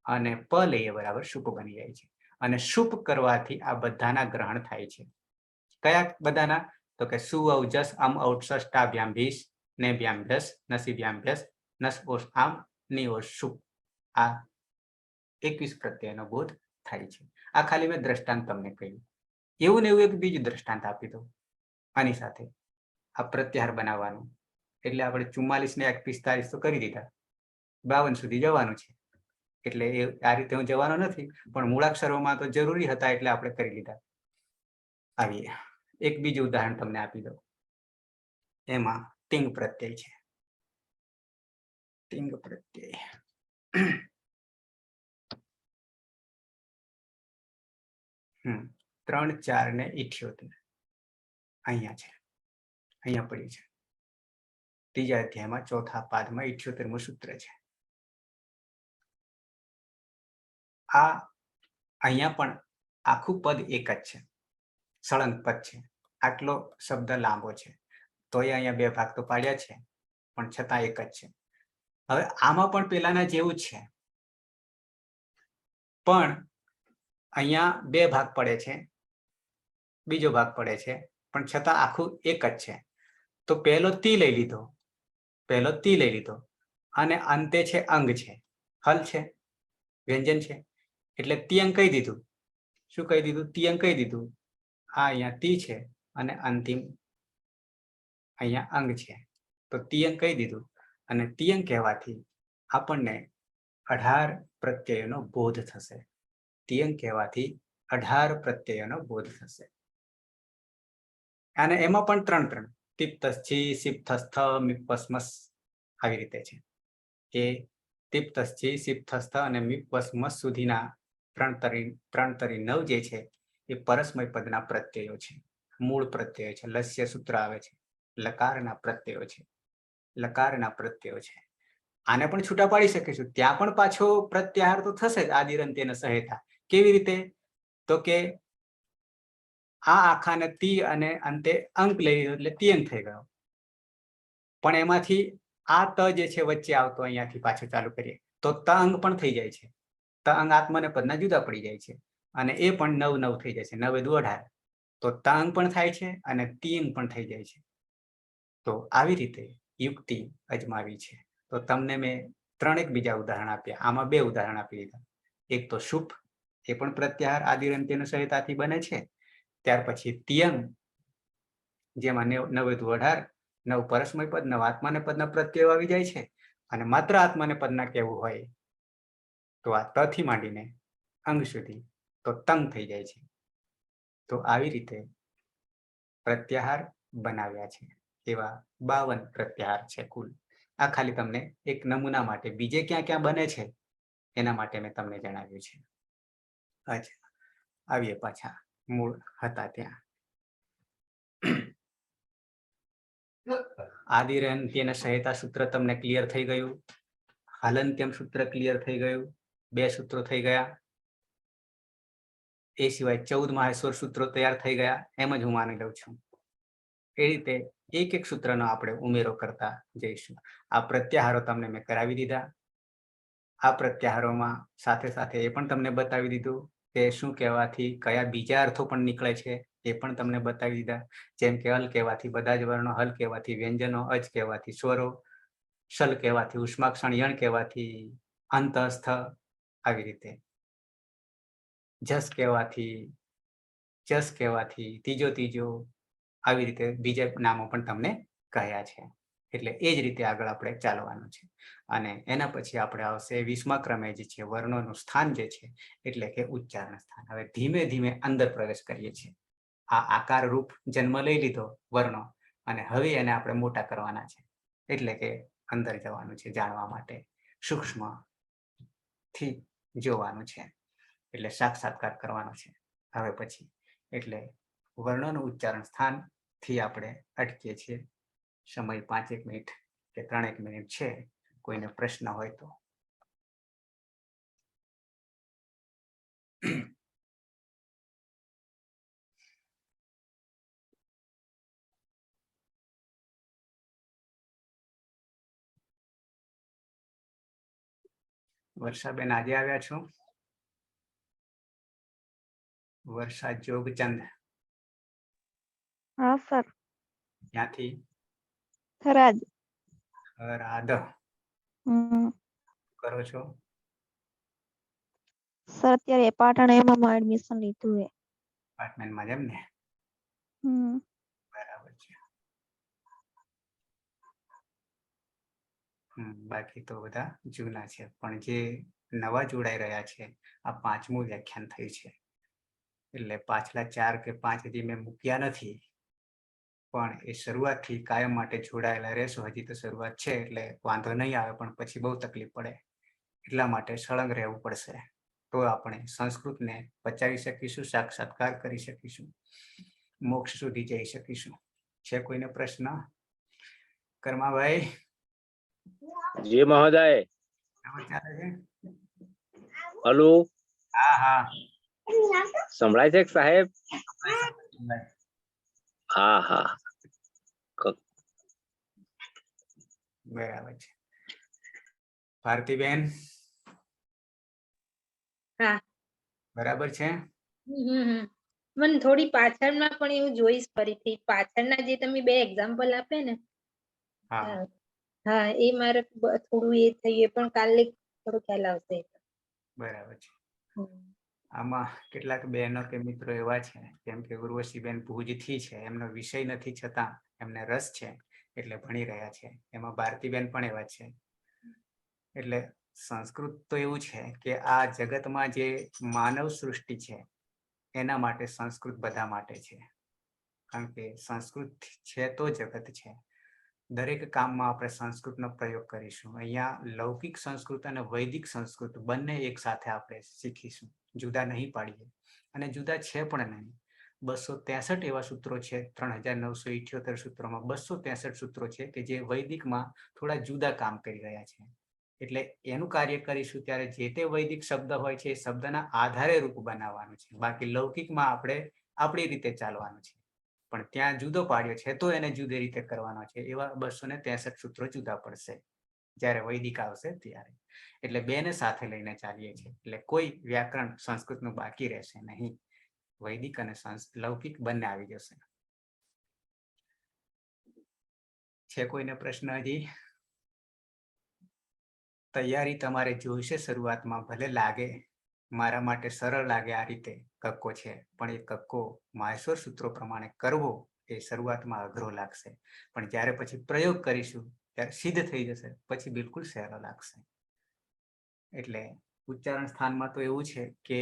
અને પ લઈએ બરાબર શુપ બની જાય છે. અને શુપ કરવાથી આ બધાના ગ્રહણ થાય છે. કયા બધાના? તો કે સુ ઔજસ અમ ઔષષ્ટાભ્યામ ભીષ ને ભ્યામ ભ્યસ નસી ભ્યામ ભ્યસ નસ ઓષ આમ ની ઓષ શુપ. આ 21 પ્રત્યયનો બોધ થાય છે. આ ખાલી મેં દ્રષ્ટાંત તમને કહ્યું. એવું ને એવું એક બીજું દ્રષ્ટાંત આપી દઉં આની સાથે, આ પ્રત્યાહાર બનાવવાનું. એટલે આપણે 44 ને 45 તો કરી દીધા, 52 સુધી જવાનું છે. એટલે એ આ રીતે હું જવાનો નથી, પણ મૂળાક્ષરોમાં તો જરૂરી હતા એટલે આપણે કરી લીધા. આવીએ એક બીજું ઉદાહરણ તમને આપી દઉં. એમાં તિંગ પ્રત્યય છે, તિંગ પ્રત્યય. 3 4 ને 78 અહીંયા છે, અહીંયા પડ્યું છે. ત્રીજા અધ્યાયમાં ચોથા પાદમાં 78મું સૂત્ર છે. આ અહીંયા પણ આખું પદ એક જ છે, સળંગ પદ છે. આટલો શબ્દ લાંબો છે, તોય અહીંયા બે ભાગ તો પાડ્યા છે, પણ છતાં એક જ છે. હવે આમાં પણ પેલાના જેવું જ છે, પણ અહીંયા બે ભાગ પડે છે, બીજો ભાગ પડે છે, પણ છતાં આખું એક જ છે. તો પહેલો તી લઈ લીધો, અને અંતે છે અંગ છે, હલ છે, વ્યંજન છે, એટલે તિયંગ કહી દીધું. શું કહી દીધું? તિયંગ કહી દીધું. આ અહીંયા તી છે અને અંતિમ અહીંયા અંગ છે, તો તિયંગ કહી દીધું. અને તિયંગ કહેવાથી આપણને 18 પ્રત્યયોનો બોધ થશે. તિયંગ કહેવાથી 18 પ્રત્યયોનો બોધ થશે. અને એમાં પણ ત્રણ તિપ્તસ્છી, સિપ્તસ્થ, મિપ્પસ્મસ આવી રીતે છે કે તિપ્તસ્છી, સિપ્તસ્થ અને મિપ્પસ્મસ સુધીના 3 તરી 9 જે છે એ પરસ્મય પદના પ્રત્યયો છે, મૂળ પ્રત્યયો છે. લસ્ય સૂત્ર આવે છે, લકારના પ્રત્યયો છે, આને પણ છૂટા પાડી શકીશું. ત્યાં પણ પાછો પ્રત્યાહાર તો થશે જ, આદિરંત્યને સહેતા. કેવી રીતે? તો કે આ આખાને તી અને અંતે અંક લઈ લીધો એટલે તિયંગ થઈ ગયો. પણ એમાંથી આ ત જે છે વચ્ચે આવતો, અહીંયાથી પાછું ચાલુ કરીએ તો ત અંગ પણ થઈ જાય છે. ત અંગ આત્મને પદના જુદા પડી જાય છે, અને એ પણ 9 થઈ જાય છે. 9 દુ 18. તો ત અંગ પણ થાય છે અને તિયંગ પણ થઈ જાય છે. તો આવી રીતે યુક્તિ અજમાવી છે. તો તમને મેં 3 બીજા ઉદાહરણ આપ્યા, આમાં 2 ઉદાહરણ આપી દીધા. એક તો શુભ, એ પણ પ્રત્યાહાર આદિરંત્યનો સહિતાથી બને છે. ત્યાર પછી તિયંગ, જેમાં 9 દુ 18, 9 પરસ્મય પદ, 9 આત્માને પદના પ્રત્યયો આવી જાય છે. અને માત્ર આત્માને પદના કહેવું હોય તો આ ત થી માંડીને અંગ સુધી તો તંગ થઈ જાય છે. તો આવી રીતે પ્રત્યાહાર બનાવ્યા છે. એવા 52 પ્રત્યાહાર છે કુલ. આ ખાલી તમને એક નમૂના માટે, બીજે ક્યાં ક્યાં બને છે એના માટે મેં તમને જણાવ્યું છે. અચ્છા, આવીએ પાછા મૂળ હતા ત્યાં. આદિરંત્યના સહાયતા સૂત્ર તમને ક્લિયર થઈ ગયું. હલંત્યમ સૂત્ર ક્લિયર થઈ ગયું. 2 સૂત્રો થઈ ગયા. એ સિવાય 14 માહેશ્વર સૂત્રો તૈયાર થઈ ગયા, એમ જ હું માની લઉં છું. એ રીતે એક સૂત્રનો આપણે ઉમેરો કરતા જઈશું. આ પ્રત્યાહારો તમને મેં કરાવી દીધા. આ પ્રત્યાહારોમાં સાથે સાથે એ પણ તમને બતાવી દીધું કે શું કહેવાથી કયા બીજા અર્થો પણ નીકળે છે, એ પણ તમને બતાવી દીધા. જેમ કે અલ કહેવાથી બધા જ વર્ણો, હલ કહેવાથી વ્યંજનો, અજ કહેવાથી સ્વરો, શલ કહેવાથી ઉષ્માક્ષણ, યણ કહેવાથી અંતસ્થ, આવી રીતે જસ કહેવાથી ત્રીજો, આવી રીતે બીજા નામો પણ તમને કહ્યા છે. એટલે એ જ રીતે આગળ આપણે ચાલવાનું છે. અને એના પછી આપણે આવશે 20મા ક્રમે જે છે વર્ણોનું સ્થાન જે છે, એટલે કે ઉચ્ચારણ સ્થાન. હવે ધીમે ધીમે અંદર પ્રવેશ કરીએ છીએ. આ આકાર રૂપ જન્મ લઈ લીધો વર્ણો, અને હવે એને આપણે મોટા કરવાના છે. એટલે કે અંદર જવાનું છે, જાણવા માટે સૂક્ષ્મ થી જોવાનું છે, એટલે સાક્ષાત્કાર કરવાનો છે. હવે પછી એટલે વર્ણોનું ઉચ્ચારણ સ્થાન થી આપણે અટકીએ છીએ. સમય 5 મિનિટ કે 3 મિનિટ છે. કોઈને પ્રશ્ન હોય તો. વર્ષાબેન આજે આવ્યા છો? વર્ષા જોગચંદ. હા સર. ક્યાંથી? થરાદ. થરાદ. કરો છો? સર અત્યારે પાટણ એમાં એડમિશન લીધું છે. ડિપાર્ટમેન્ટમાં જેમ ને? બરાબર છે. બાકી તો બધા જૂના છે, પણ જે નવા જોડાઈ રહ્યા છે, આ 5મું વ્યાખ્યાન થયું છે. એટલે પાછલા 4 કે 5 હજી મેં મૂક્યા નથી, પણ એ શરૂઆતથી કાયમ માટે જોડાયેલા રહેશો. હજી તો શરૂઆત છે એટલે વાંધો નહીં આવે, પણ પછી બહુ તકલીફ પડે. એટલા માટે સળંગ રહેવું પડશે, તો આપણે સંસ્કૃતને પચાવી શકીશું, સાક્ષાત્કાર કરી શકીશું, મોક્ષ સુધી જઈ શકીશું. છે કોઈને પ્રશ્ન? કર્માભાઈ? જી મહોદય. હલો. હા હા સંભળાય છે સાહેબ? હા હા બરાબર છે. ભારતીબેન હા. બરાબર છે. મને થોડી પાછળમાં પણ એવું જોઈશ ફરીથી પાછળના જે તમે બે એક્ઝામ્પલ આપે ને હા હા એ મારે થોડું એ થયું પણ કાલે થોડું ખ્યાલ આવશે. બરાબર છે. આમાં કેટલાક બહેનો કે મિત્રો એવા છે જેમ કે ઉર્વશીબેન ભુજથી છે, એમનો વિષય નથી છતાં એમને રસ છે એટલે ભણી રહ્યા છે. એમાં ભારતીબેન પણ એવા છે. એટલે સંસ્કૃત તો એવું છે કે આ જગતમાં જે માનવ સૃષ્ટિ છે એના માટે સંસ્કૃત બધા માટે છે. કારણ કે સંસ્કૃત છે તો જગત છે. દરેક કામમાં આપણે સંસ્કૃતનો પ્રયોગ કરીશું. અહીંયા લૌકિક સંસ્કૃત અને વૈદિક સંસ્કૃત બંને એક સાથે આપણે શીખીશું, જુદા નહીં પાડીએ. અને જુદા છે પણ નહીં. 263 એવા સૂત્રો છે, 3978 સૂત્રોમાં 263 સૂત્રો છે કે જે વૈદિકમાં થોડા જુદા કામ કરી રહ્યા છે. એટલે એનું કાર્ય કરીશું ત્યારે જે તે વૈદિક શબ્દ હોય છે એ શબ્દના આધારે રૂપ બનાવવાનું છે. બાકી લૌકિકમાં આપણે આપણી રીતે ચાલવાનું છે. પણ ત્યાં જુદો પાડ્યો છે તો એને જુદી રીતે કરવાનો છે. એવા 263 સૂત્રો જુદા પડશે જ્યારે વૈદિક આવશે ત્યારે. એટલે બેને સાથે લઈને ચાલીએ છીએ. એટલે કોઈ વ્યાકરણ સંસ્કૃતનું બાકી રહેશે નહીં. વૈદિક અને લૌકિક બંને આવી જશે. છે કોઈને પ્રશ્ન હજી? તૈયારી તમારે જોઈશે શરૂઆતમાં, ભલે લાગે મારા માટે સરળ લાગે આ રીતે કક્કો છે, પણ એ કક્કો માહેશ્વર સૂત્રો પ્રમાણે કરવો એ શરૂઆતમાં અઘરો લાગશે. પણ જ્યારે પછી પ્રયોગ કરીશું ત્યારે સિદ્ધ થઈ જશે, પછી બિલકુલ સહેલો લાગશે. એટલે ઉચ્ચારણ સ્થાનમાં તો એવું છે કે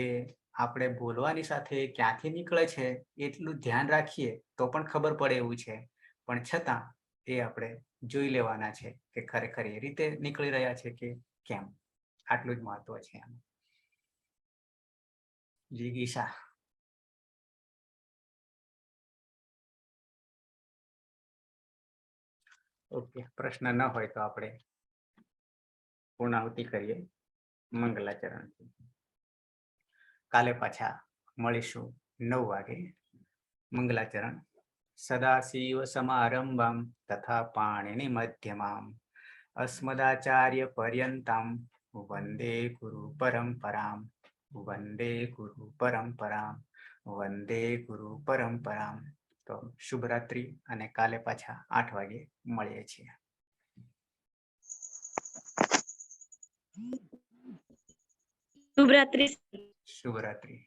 આપણે બોલવાની સાથે ક્યાંથી નીકળે છે એટલું ધ્યાન રાખીએ તો પણ ખબર પડે એવું છે. પણ છતાં એ આપણે જોઈ લેવાના છે કે ખરેખર એ રીતે નીકળી રહ્યા છે કે કેમ. આટલું જ મહત્વ છે. જીગીશા. ઓકે, પ્રશ્ન ન હોય તો આપણે પૂર્ણાહુતિ કરીએ મંગલાચરણ. કાલે પાછા મળીશું 9 વાગે. મંગલાચરણ. સદાશિવ સમારંભમ તથા પાણિનિ મધ્યમામ અસ્મદાચાર્ય પર્યંતમ વંદે ગુરુ પરંપરામ. વંદે ગુરુ પરંપરામ. વંદે ગુરુ પરંપરામ. તો શુભરાત્રિ અને કાલે પાછા 8 વાગે મળીએ છીએ. શુભરાત્રિ. શુભરાત્રિ.